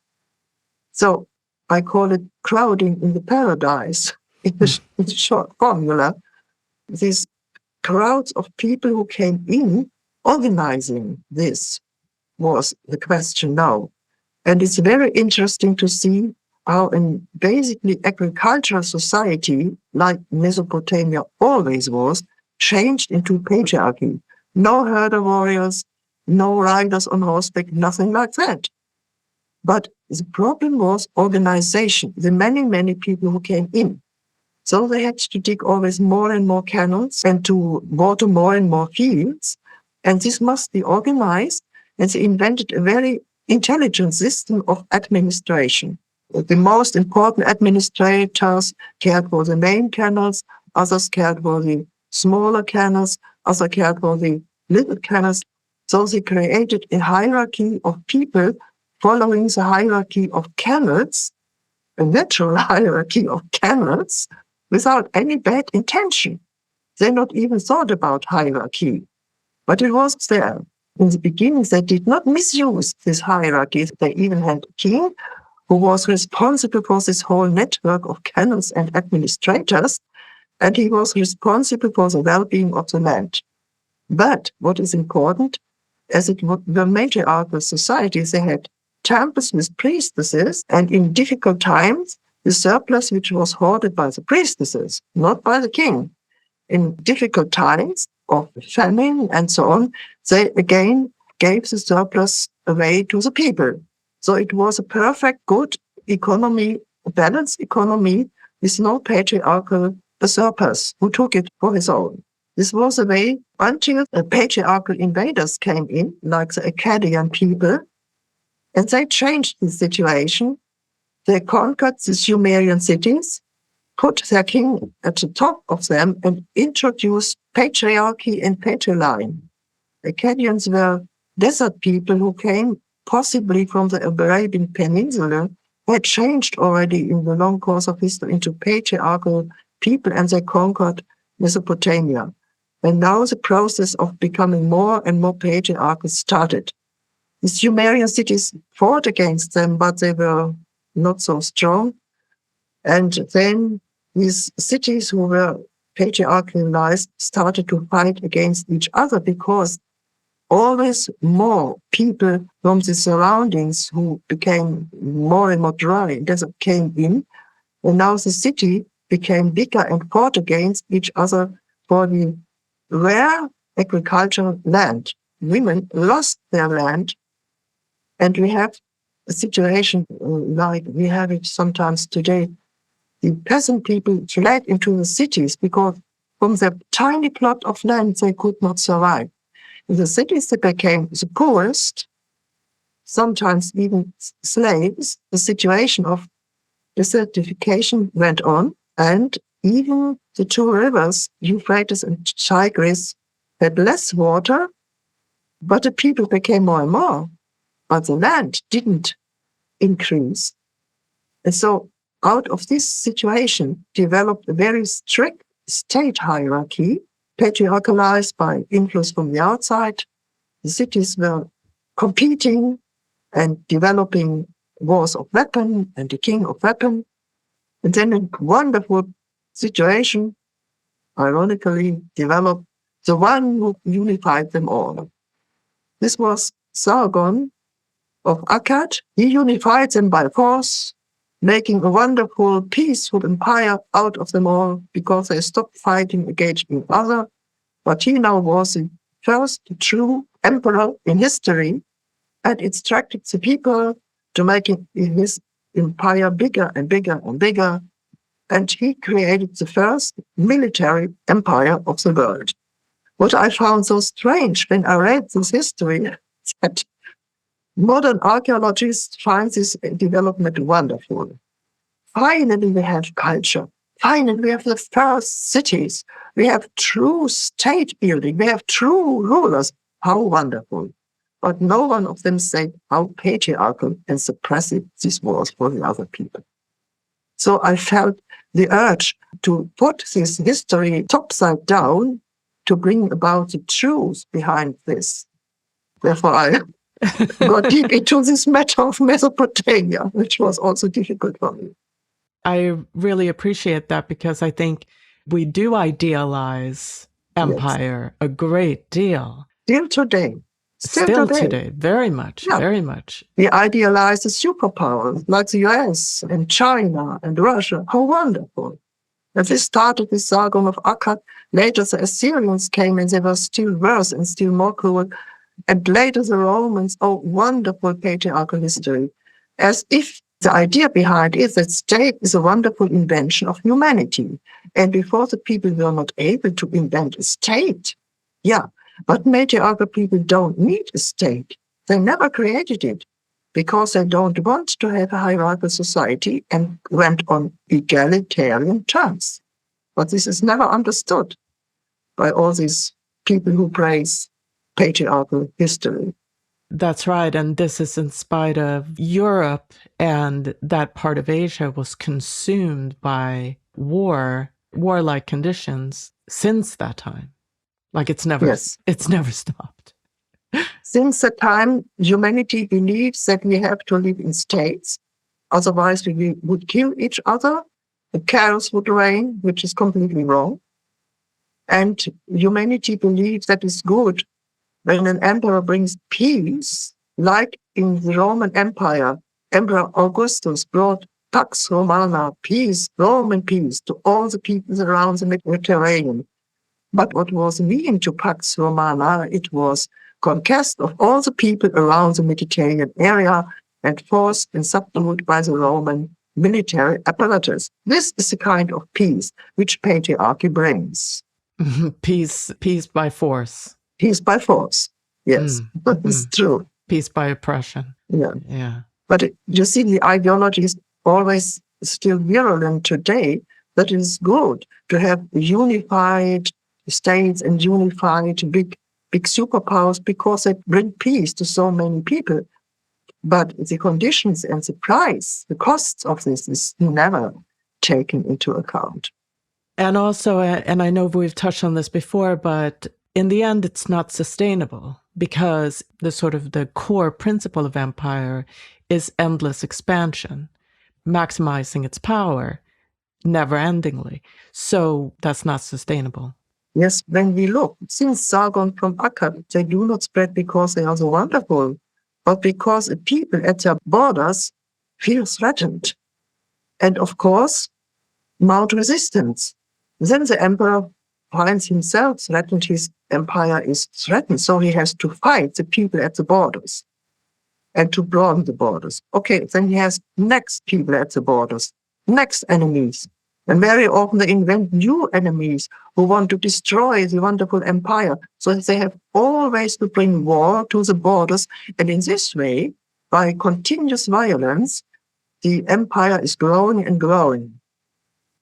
So I call it crowding in the paradise. It's a short formula. These crowds of people who came in, organizing this was the question now. And it's very interesting to see how in basically agricultural society, like Mesopotamia always was, changed into patriarchy. No herder warriors, no riders on horseback, nothing like that. But the problem was organization, the many, many people who came in. So they had to dig always more and more canals and to water more and more fields. And this must be organized. And they invented a very intelligent system of administration. The most important administrators cared for the main canals, others cared for the smaller canals, others cared for the little canals. So they created a hierarchy of people following the hierarchy of canals, a natural hierarchy of canals, without any bad intention. They not even thought about hierarchy, but it was there. In the beginning, they did not misuse this hierarchy. They even had a king who was responsible for this whole network of canons and administrators, and he was responsible for the well-being of the land. But what is important, as it were matriarchal societies, they had temples with priestesses, and in difficult times, the surplus which was hoarded by the priestesses, not by the king. In difficult times of famine and so on, they again gave the surplus away to the people. So it was a perfect, good economy, a balanced economy with no patriarchal usurpers who took it for his own. This was a way until patriarchal invaders came in, like the Akkadian people, and they changed the situation. They conquered the Sumerian cities, put their king at the top of them and introduced patriarchy and patriarchy. Akkadians were desert people who came possibly from the Arabian Peninsula, had changed already in the long course of history into patriarchal people, and they conquered Mesopotamia. And now the process of becoming more and more patriarchal started. The Sumerian cities fought against them, but they were not so strong. And then these cities who were patriarchalized started to fight against each other, because always more people from the surroundings who became more and more dry desert came in. And now the city became bigger and fought against each other for the rare agricultural land. Women lost their land. And we have a situation like we have it sometimes today. The peasant people fled into the cities because from their tiny plot of land they could not survive. In the cities they became the poorest, sometimes even slaves. The situation of desertification went on, and even the two rivers, Euphrates and Tigris, had less water, but the people became more and more. But the land didn't increase. And so out of this situation developed a very strict state hierarchy, patriarchalized by influence from the outside. The cities were competing and developing wars of weapon and the king of weapon. And then a wonderful situation, ironically, developed the one who unified them all. This was Sargon of Akkad. He unified them by force, making a wonderful, peaceful empire out of them all because they stopped fighting against each other. But he now was the first true emperor in history and instructed the people to make his empire bigger and bigger and bigger. And he created the first military empire of the world. What I found so strange when I read this history is that modern archaeologists find this development wonderful. Finally, we have culture. Finally, we have the first cities. We have true state building. We have true rulers. How wonderful. But no one of them said how patriarchal and suppressive this was for the other people. So I felt the urge to put this history topside down to bring about the truth behind this. Therefore, I got deep into this matter of Mesopotamia, which was also difficult for me. I really appreciate that, because I think we do idealize empire a great deal. Still today. Still today. Very much, very much. We idealize the superpowers like the US and China and Russia. How wonderful. And this started with Sargon of Akkad. Later the Assyrians came and they were still worse and still more cruel. And later the Romans. Oh, wonderful patriarchal history. As if the idea behind it is that state is a wonderful invention of humanity. And before the people were not able to invent a state. But matriarchal people don't need a state. They never created it because they don't want to have a hierarchical society and went on egalitarian terms. But this is never understood by all these people who praise patriarchal history. That's right. And this is in spite of Europe, and that part of Asia was consumed warlike conditions since that time. Like it's never stopped. Since that time, humanity believes that we have to live in states. Otherwise, we would kill each other. The chaos would reign, which is completely wrong. And humanity believes that it's good when an emperor brings peace, like in the Roman Empire. Emperor Augustus brought Pax Romana, peace, Roman peace, to all the peoples around the Mediterranean. But what was mean to Pax Romana? It was conquest of all the people around the Mediterranean area and forced and subdued by the Roman military apparatus. This is the kind of peace which patriarchy brings. Peace by force. Peace by force, yes, it's true. Peace by oppression. Yeah. But you see, the ideology is always still virulent today that it is good to have unified states and unified big superpowers because they bring peace to so many people. But the conditions and the price, the costs of this is never taken into account. And also, and I know we've touched on this before, but in the end, it's not sustainable because the core principle of empire is endless expansion, maximizing its power never-endingly. So that's not sustainable. Yes, when we look, since Sargon from Akkad, they do not spread because they are so wonderful, but because the people at their borders feel threatened. And of course, mount resistance. Then the emperor finds himself threatened, his empire is threatened, so he has to fight the people at the borders and to broaden the borders. Okay, then he has next people at the borders, next enemies. And very often they invent new enemies who want to destroy the wonderful empire. So they have always to bring war to the borders. And in this way, by continuous violence, the empire is growing and growing.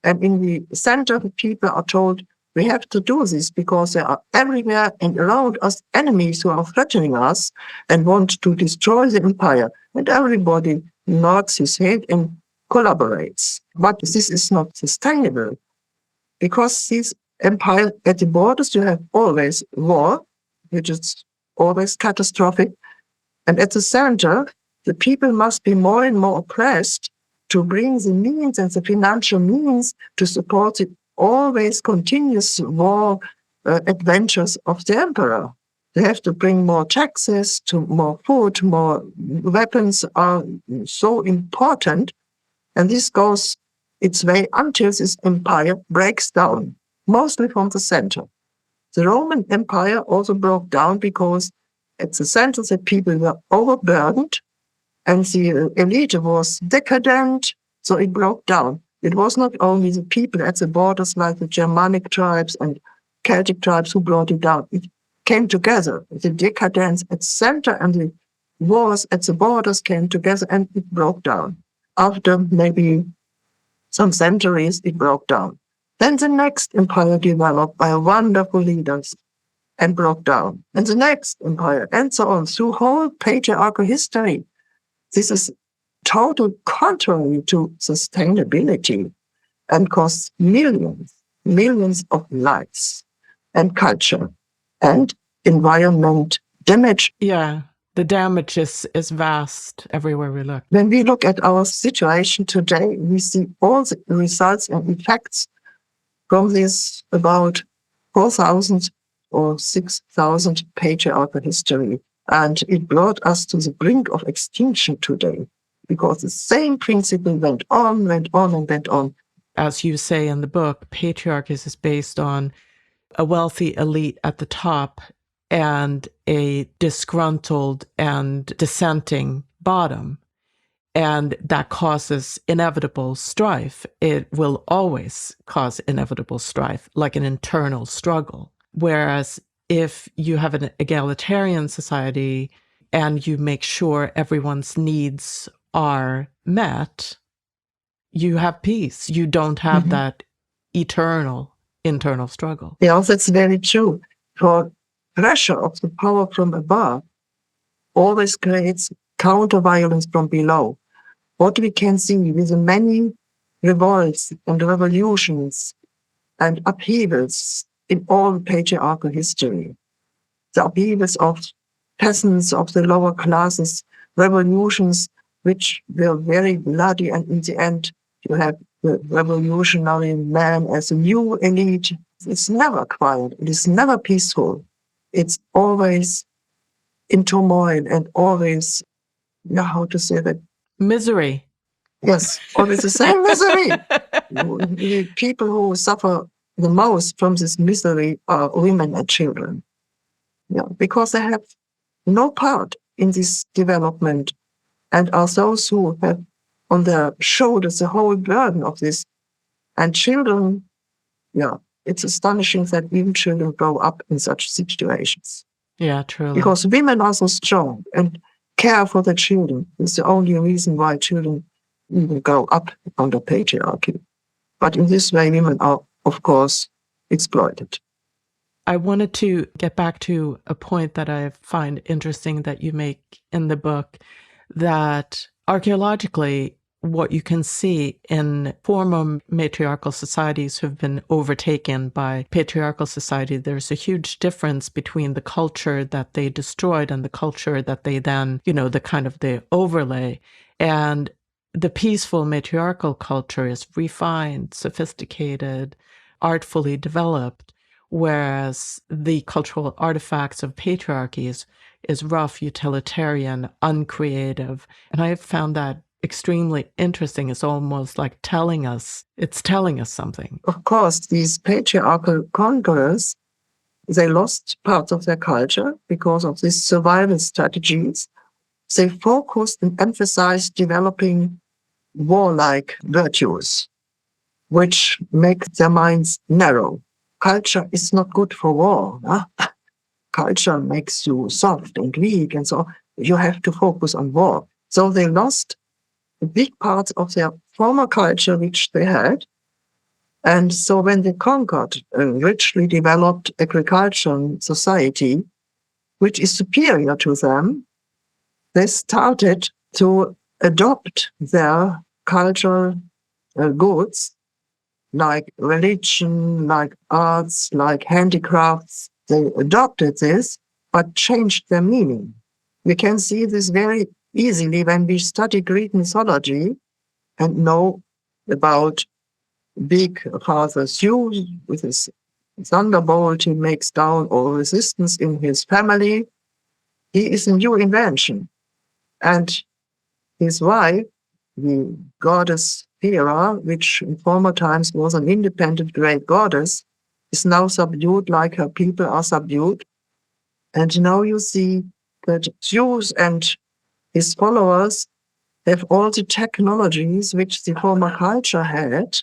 And in the center, the people are told, we have to do this because there are everywhere and around us enemies who are threatening us and want to destroy the empire. And everybody nods his head and collaborates. But this is not sustainable because this empire at the borders, you have always war, which is always catastrophic. And at the center, the people must be more and more oppressed to bring the means and the financial means to support the always continuous war adventures of the emperor. They have to bring more taxes, to more food, more weapons are so important. And this goes its way until this empire breaks down, mostly from the center. The Roman Empire also broke down because at the center the people were overburdened and the elite was decadent, so it broke down. It was not only the people at the borders like the Germanic tribes and Celtic tribes who brought it down. It came together. The decadence at the center and the wars at the borders came together and it broke down. After maybe some centuries, it broke down. Then the next empire developed by wonderful leaders and broke down. And the next empire, and so on, through whole patriarchal history. This is total contrary to sustainability and costs millions of lives and culture and environment damage. Yeah, the damage is vast everywhere we look. When we look at our situation today, we see all the results and effects from this about 4,000 or 6,000 patriarchal history. And it brought us to the brink of extinction today because the same principle went on. As you say in the book, patriarchies is based on a wealthy elite at the top and a disgruntled and dissenting bottom. And that causes inevitable strife. It will always cause inevitable strife, like an internal struggle. Whereas if you have an egalitarian society and you make sure everyone's needs are met, you have peace. You don't have that eternal internal struggle. Yeah, that's very true. For pressure of the power from above always creates counter-violence from below. What we can see with the many revolts and revolutions and upheavals in all patriarchal history, the upheavals of peasants, of the lower classes, revolutions which were very bloody, and in the end you have the revolutionary man as a new elite. It's never quiet, it is never peaceful. It's always in turmoil and always, how to say that? Misery. Yes, always the same misery. The people who suffer the most from this misery are women and children. Yeah, because they have no part in this development and are those who have on their shoulders the whole burden of this. And children, yeah, it's astonishing that even children grow up in such situations. Yeah, truly. Because women are so strong and care for the children. It's the only reason why children even grow up under patriarchy. But in this way, women are, of course, exploited. I wanted to get back to a point that I find interesting that you make in the book, that archaeologically, what you can see in former matriarchal societies who've been overtaken by patriarchal society, there's a huge difference between the culture that they destroyed and the culture that they then, the kind of the overlay. And the peaceful matriarchal culture is refined, sophisticated, artfully developed, whereas the cultural artifacts of patriarchies is rough, utilitarian, uncreative. And I have found that extremely interesting. It's almost like telling us something. Of course, these patriarchal conquerors, they lost parts of their culture because of these survival strategies. They focused and emphasized developing warlike virtues, which make their minds narrow. Culture is not good for war. Huh? Culture makes you soft and weak, and so you have to focus on war. So they lost big parts of their former culture which they had. And so when they conquered a richly developed agricultural society, which is superior to them, they started to adopt their cultural goods, like religion, like arts, like handicrafts. They adopted this, but changed their meaning. We can see this very easily when we study Greek mythology and know about big father Zeus with his thunderbolt. He makes down all resistance in his family. He is a new invention. And his wife, the goddess Hera, which in former times was an independent great goddess, is now subdued like her people are subdued. And now you see that Zeus and his followers have all the technologies which the former culture had,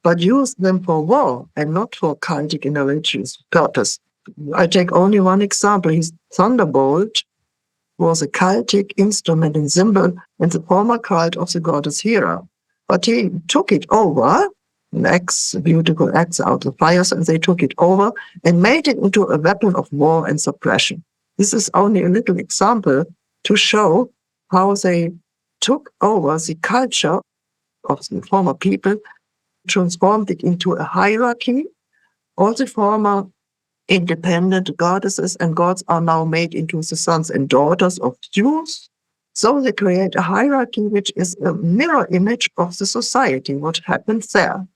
but use them for war and not for cultic and religious purpose. I take only one example. His thunderbolt was a cultic instrument and symbol in the former cult of the goddess Hera. But he took it over, beautiful axe out of fires, and they took it over and made it into a weapon of war and suppression. This is only a little example to show how they took over the culture of the former people, transformed it into a hierarchy. All the former independent goddesses and gods are now made into the sons and daughters of Zeus. So they create a hierarchy which is a mirror image of the society, what happens there.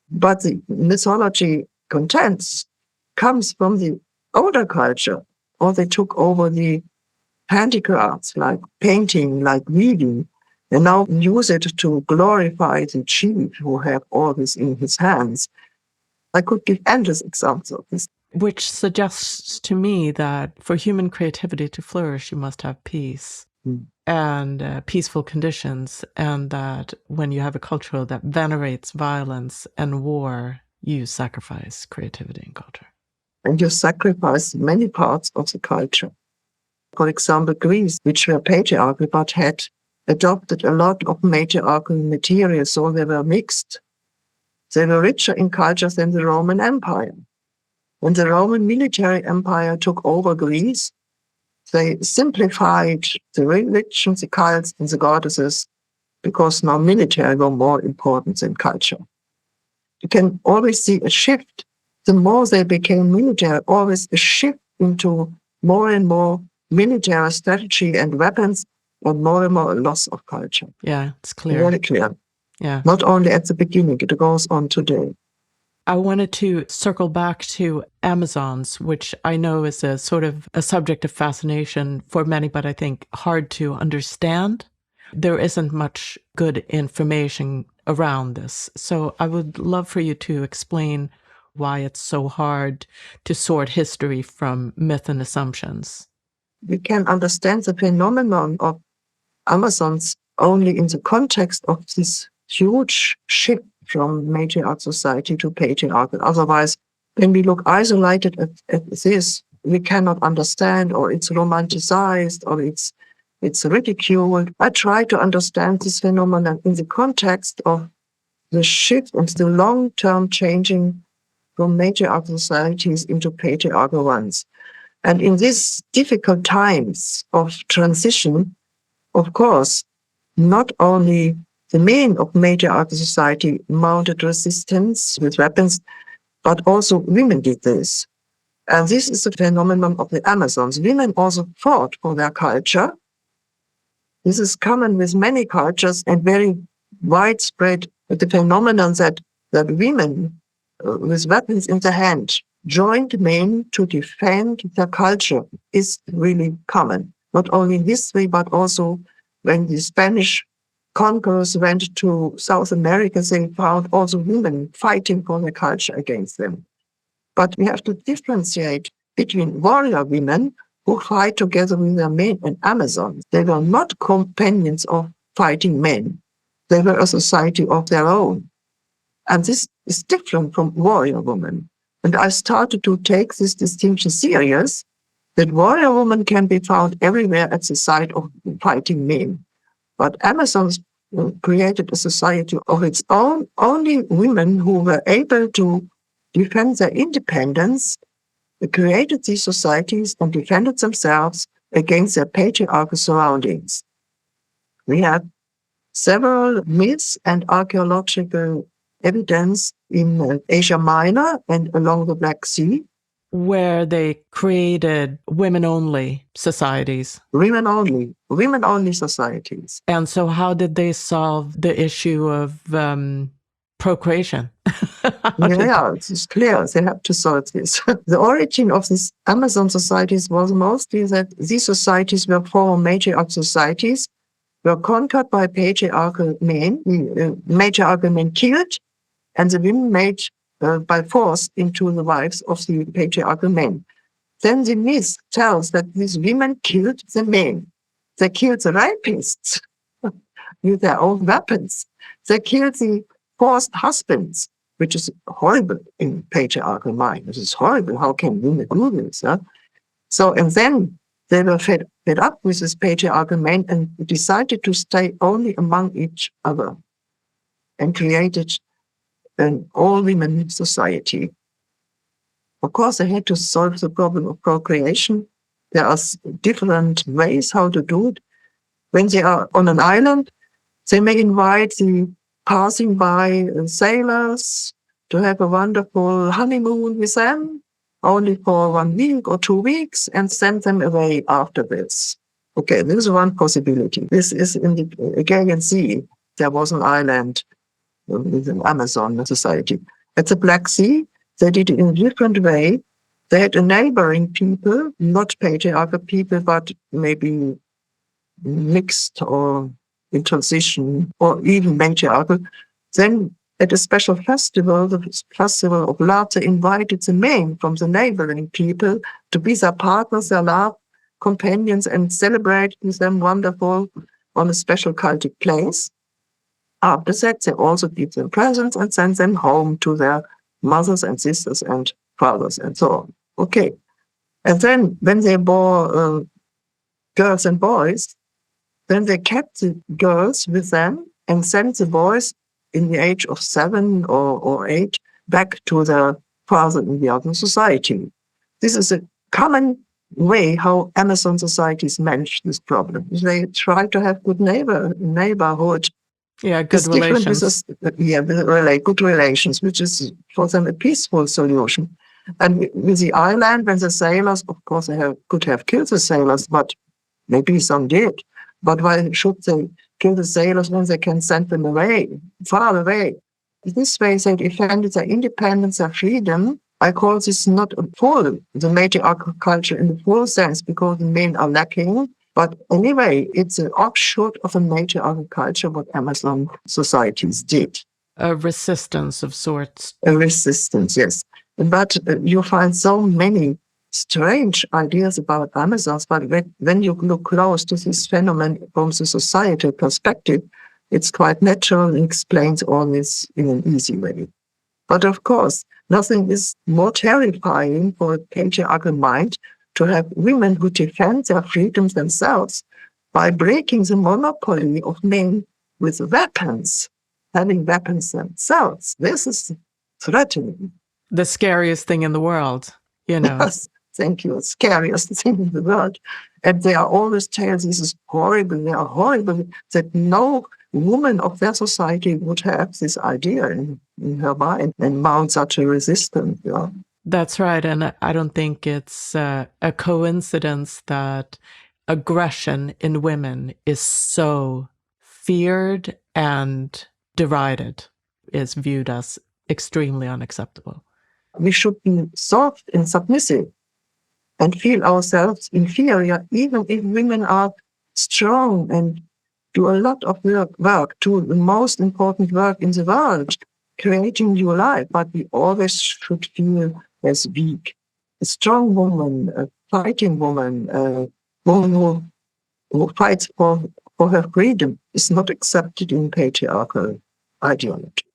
But the mythology contents comes from the older culture, or they took over the handicrafts like painting, like weaving, and now use it to glorify the chief who have all this in his hands. I could give endless examples of this. Which suggests to me that for human creativity to flourish, you must have peace and peaceful conditions, and that when you have a culture that venerates violence and war, you sacrifice creativity and culture. And you sacrifice many parts of the culture. For example, Greece, which were patriarchal but had adopted a lot of matriarchal materials, so they were mixed. They were richer in cultures than the Roman Empire. When the Roman military empire took over Greece, they simplified the religions, the cults, and the goddesses, because now military were more important than culture. You can always see a shift. The more they became military, always a shift into more and more military strategy and weapons, and more a loss of culture. Yeah, it's clear. Very clear. Yeah. Not only at the beginning, it goes on today. I wanted to circle back to Amazons, which I know is a sort of a subject of fascination for many, but I think hard to understand. There isn't much good information around this. So I would love for you to explain why it's so hard to sort history from myth and assumptions. We can understand the phenomenon of Amazons only in the context of this huge shift from matriarchal society to patriarchal. Otherwise, when we look isolated at this, we cannot understand, or it's romanticized, or it's ridiculed. I try to understand this phenomenon in the context of the shift and the long-term changing from matriarchal societies into patriarchal ones. And in these difficult times of transition, of course, not only the men of matriarchal society mounted resistance with weapons, but also women did this. And this is the phenomenon of the Amazons. Women also fought for their culture. This is common with many cultures and very widespread, the phenomenon that women with weapons in their hand joined men to defend their culture is really common. Not only in history, but also when the Spanish conquerors went to South America, they found also women fighting for their culture against them. But we have to differentiate between warrior women who fight together with their men and Amazons. They were not companions of fighting men. They were a society of their own. And this is different from warrior women. And I started to take this distinction serious, that warrior women can be found everywhere at the side of fighting men. But Amazons created a society of its own. Only women who were able to defend their independence created these societies and defended themselves against their patriarchal surroundings. We have several myths and archaeological evidence in Asia Minor and along the Black Sea, where they created women-only societies. Women-only societies. And so how did they solve the issue of procreation? Yeah, it's clear. They have to solve this. The origin of these Amazon societies was mostly that these societies were former matriarchal societies, were conquered by patriarchal men. Matriarchal men killed, and the women made by force into the wives of the patriarchal men. Then the myth tells that these women killed the men. They killed the rapists with their own weapons. They killed the forced husbands, which is horrible in patriarchal mind. This is horrible. How can women do this? Huh? So, and then they were fed up with this patriarchal men and decided to stay only among each other and created an all-women society. Of course, they had to solve the problem of procreation. There are different ways how to do it. When they are on an island, they may invite the passing by sailors to have a wonderful honeymoon with them, only for 1 week or 2 weeks, and send them away after this. Okay, this is one possibility. This is in the Egalitarian Sea. There was an island with an Amazon society. At the Black Sea, they did it in a different way. They had a neighboring people, not patriarchal people, but maybe mixed or in transition, or even matriarchal. Then at a special festival, the festival of love, they invited the men from the neighboring people to be their partners, their love companions, and celebrate with them wonderful on a special cultic place. After that, they also give them presents and send them home to their mothers and sisters and fathers and so on. Okay. And then when they bore girls and boys, then they kept the girls with them and sent the boys in the age of 7 or 8 back to their father in the other society. This is a common way how Amazon societies manage this problem. They try to have good neighborhood. Yeah, good relations. Good relations, which is for them a peaceful solution. And with the island, when the sailors, of course, they could have killed the sailors, but maybe some did. But why should they kill the sailors when they can send them away, far away? In this way, they defended their independence, their freedom. I call this not the matriarchal culture in the full sense, because the men are lacking. But anyway, it's an offshoot of a matriarchal culture, what Amazon societies did. A resistance of sorts. A resistance, yes. But you find so many strange ideas about Amazons, but when you look close to this phenomenon from the societal perspective, it's quite natural and explains all this in an easy way. But of course, nothing is more terrifying for a patriarchal mind to have women who defend their freedoms themselves by breaking the monopoly of men with weapons. having weapons themselves. This is threatening. The scariest thing in the world, you know. Yes, thank you. It's scariest thing in the world. And they are always telling this is horrible. They are horrible that no woman of their society would have this idea in her mind and mount such a resistance. Yeah. That's right. And I don't think it's a coincidence that aggression in women is so feared and derided, is viewed as extremely unacceptable. We should be soft and submissive and feel ourselves inferior, even if women are strong and do a lot of work, do the most important work in the world, creating new life. But we always should feel as weak. A strong woman, a fighting woman, a woman who fights for her freedom is not accepted in patriarchal ideology.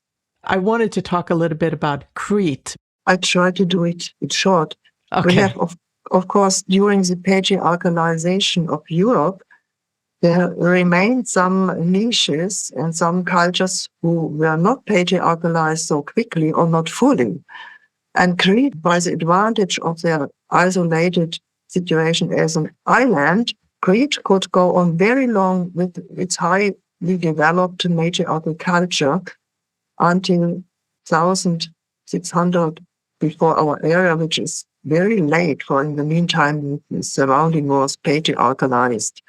I wanted to talk a little bit about Crete. I try to do it in short. Okay. We have, of course, during the patriarchalization of Europe, there remained some niches and some cultures who were not patriarchalized so quickly or not fully. And Crete, by the advantage of their isolated situation as an island, Crete could go on very long with its highly developed matriarchal culture until 1600 before our era, which is very late, for in the meantime, the surrounding was patriarchalized.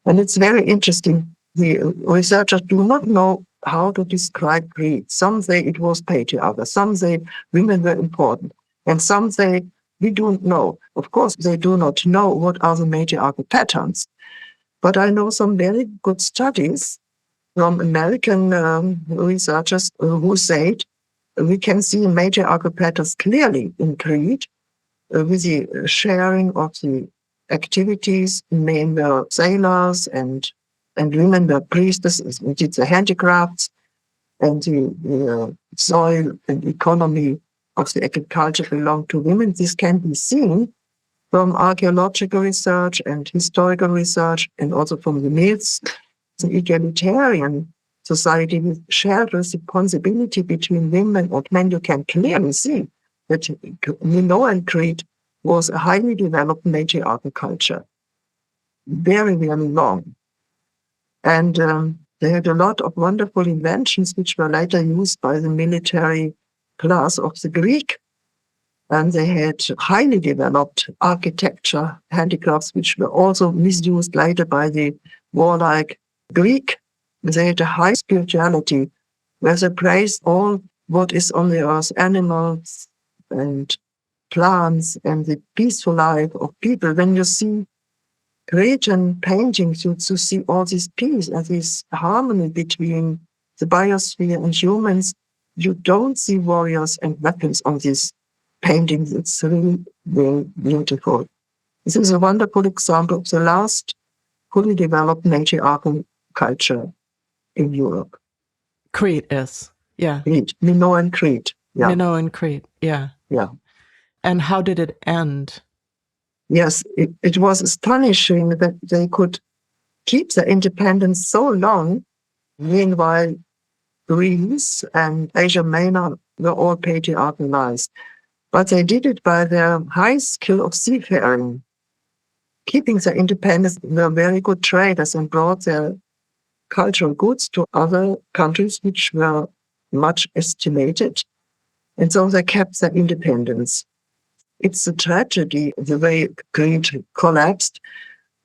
And it's very interesting. The researchers do not know how to describe Crete. Some say it was patriarchal, some say women were important, and some say we don't know. Of course, they do not know what are the matriarchal patterns. But I know some very good studies from American researchers who said we can see matriarchal patterns clearly in Crete with the sharing of the activities. Men were sailors and women were priestesses and did the handicrafts, and the soil and economy of the agriculture belonged to women. This can be seen from archaeological research and historical research, and also from the myths. The egalitarian society with shared responsibility between women and men, you can clearly see that Minoan Crete was a highly developed matriarchal culture, very, very long. And they had a lot of wonderful inventions which were later used by the military class of the Greek. And they had highly developed architecture, handicrafts, which were also misused later by the warlike Greek. They had a high spirituality where they praised all what is on the earth, animals and plants and the peaceful life of people. When you see Cretan paintings, you see all this peace and this harmony between the biosphere and humans. You don't see warriors and weapons on these paintings. It's really very beautiful. This is a wonderful example of the last fully developed matriarchal culture in Europe. Crete is, yeah. Crete, Minoan Crete. Yeah. Minoan Crete, yeah. Yeah. And how did it end? Yes, it was astonishing that they could keep their independence so long. Meanwhile, Greece and Asia Minor were all patriarchalized. But they did it by their high skill of seafaring. Keeping their independence, they were very good traders and brought their cultural goods to other countries which were much estimated. And so they kept their independence. It's a tragedy, the way Crete collapsed.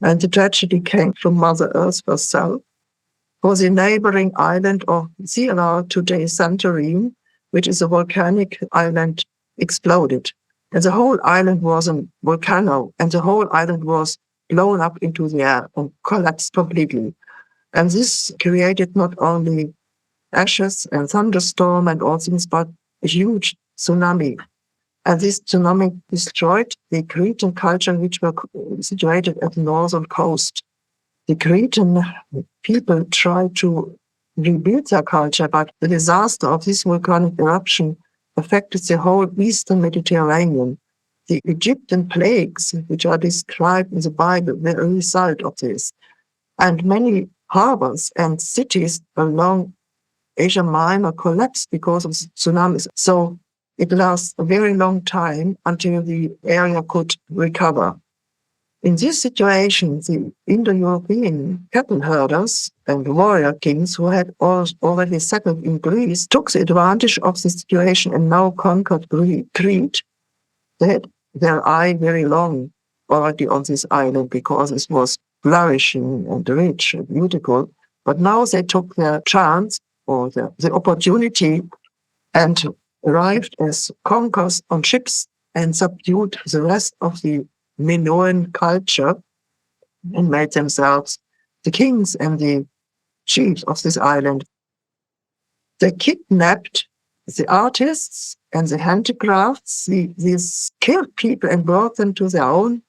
And the tragedy came from Mother Earth herself. For the neighboring island of Sierra, today Santorini, which is a volcanic island, exploded. And the whole island was a volcano, and the whole island was blown up into the air and collapsed completely. And this created not only ashes and thunderstorm and all things, but a huge tsunami. And this tsunami destroyed the Cretan culture, which were situated at the northern coast. The Cretan people tried to rebuild their culture, but the disaster of this volcanic eruption affected the whole eastern Mediterranean. The Egyptian plagues, which are described in the Bible, were a result of this. And many harbors and cities along Asia Minor collapsed because of tsunamis. So it lasts a very long time until the area could recover. In this situation, the Indo-European cattle herders and warrior kings who had already settled in Greece took the advantage of the situation and now conquered Crete. They had their eye very long already on this island because it was flourishing and rich and beautiful. But now they took their chance or the opportunity and arrived as conquerors on ships and subdued the rest of the Minoan culture and made themselves the kings and the chiefs of this island. They kidnapped the artists and the handicrafts, these skilled people, and brought them to their own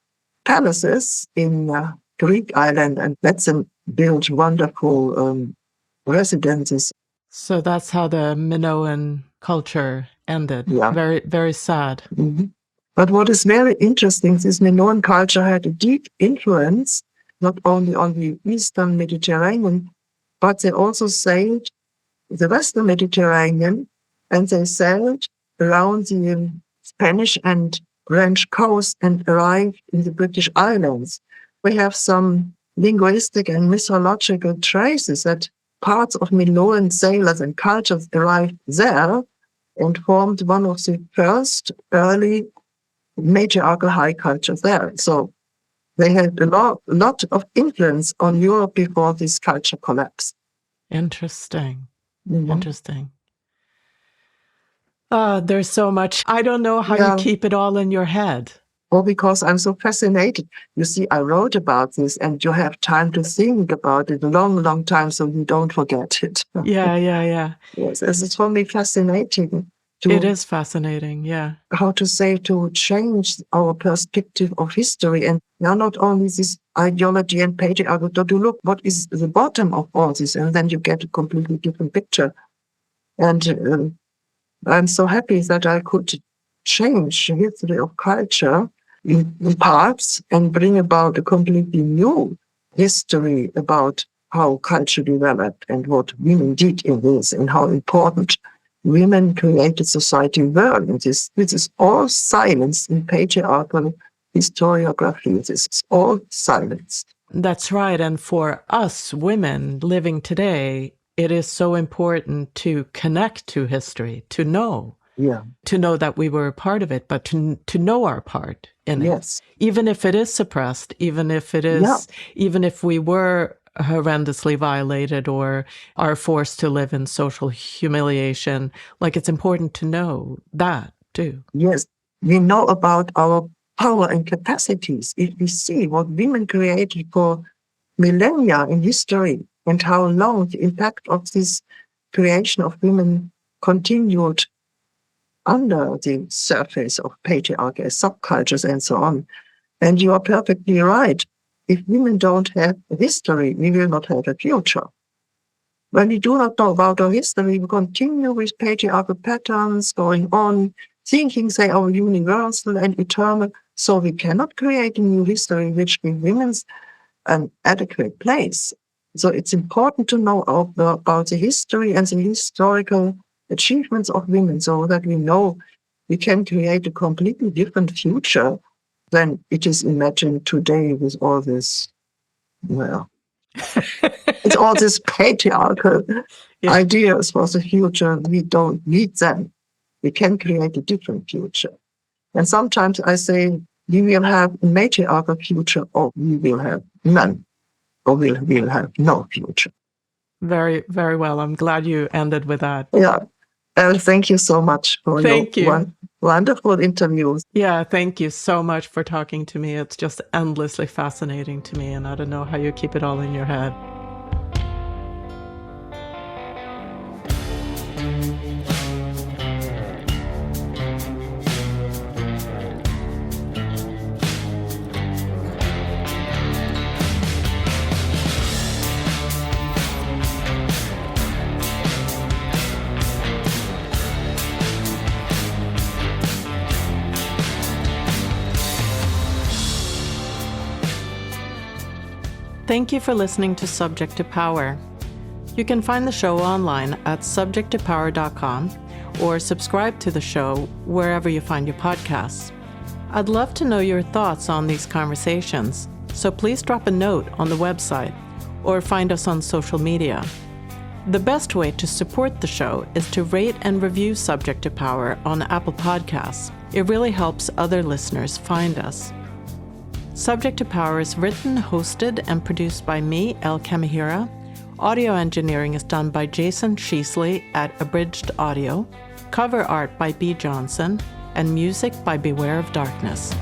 palaces in Greek island and let them build wonderful residences. So that's how the Minoan culture ended. Yeah. Very, very sad. Mm-hmm. But what is very interesting, this Minoan culture had a deep influence, not only on the Eastern Mediterranean, but they also sailed the Western Mediterranean, and they sailed around the Spanish and French coast and arrived in the British Islands. We have some linguistic and mythological traces that parts of Minoan sailors and cultures arrived there and formed one of the first early matriarchal high cultures there. So they had a lot of influence on Europe before this culture collapsed. Interesting. Mm-hmm. Interesting. There's so much. I don't know how you keep it all in your head. Or because I'm so fascinated. You see, I wrote about this and you have time to think about it a long, long time so you don't forget it. Yeah. Yes, it's for me fascinating. It is fascinating, yeah. How to say, to change our perspective of history. And now not only this ideology and patriarchy, to look what is the bottom of all this, and then you get a completely different picture. And I'm so happy that I could change the history of culture in parts and bring about a completely new history about how culture developed and what women did in this and how important women created society were in this. This is all silenced in patriarchal historiography. This is all silenced. That's right. And for us women living today, it is so important to connect to history, to know. Yeah. To know that we were a part of it, but to know our part in it. Yes. Even if it is suppressed, even if we were horrendously violated or are forced to live in social humiliation, like it's important to know that too. Yes, we know about our power and capacities. If we see what women created for millennia in history and how long the impact of this creation of women continued under the surface of patriarchy, subcultures and so on. And you are perfectly right. If women don't have a history, we will not have a future. When we do not know about our history, we continue with patriarchal patterns going on, thinking they are universal and eternal, so we cannot create a new history which gives women an adequate place. So it's important to know about the history and the historical achievements of women so that we know we can create a completely different future than it is imagined today with all this, it's all these patriarchal ideas for the future. We don't need them. We can create a different future. And sometimes I say, we will have a matriarchal future or we will have none, or we will have no future. Very, very well. I'm glad you ended with that. Yeah. Thank you so much for your wonderful interviews. Yeah, thank you so much for talking to me. It's just endlessly fascinating to me, and I don't know how you keep it all in your head. Thank you for listening to Subject to Power. You can find the show online at subjecttopower.com or subscribe to the show wherever you find your podcasts. I'd love to know your thoughts on these conversations, so please drop a note on the website or find us on social media. The best way to support the show is to rate and review Subject to Power on Apple Podcasts. It really helps other listeners find us. Subject to Power is written, hosted, and produced by me, El Kamihira. Audio engineering is done by Jason Sheasley at Abridged Audio. Cover art by B. Johnson, and music by Beware of Darkness.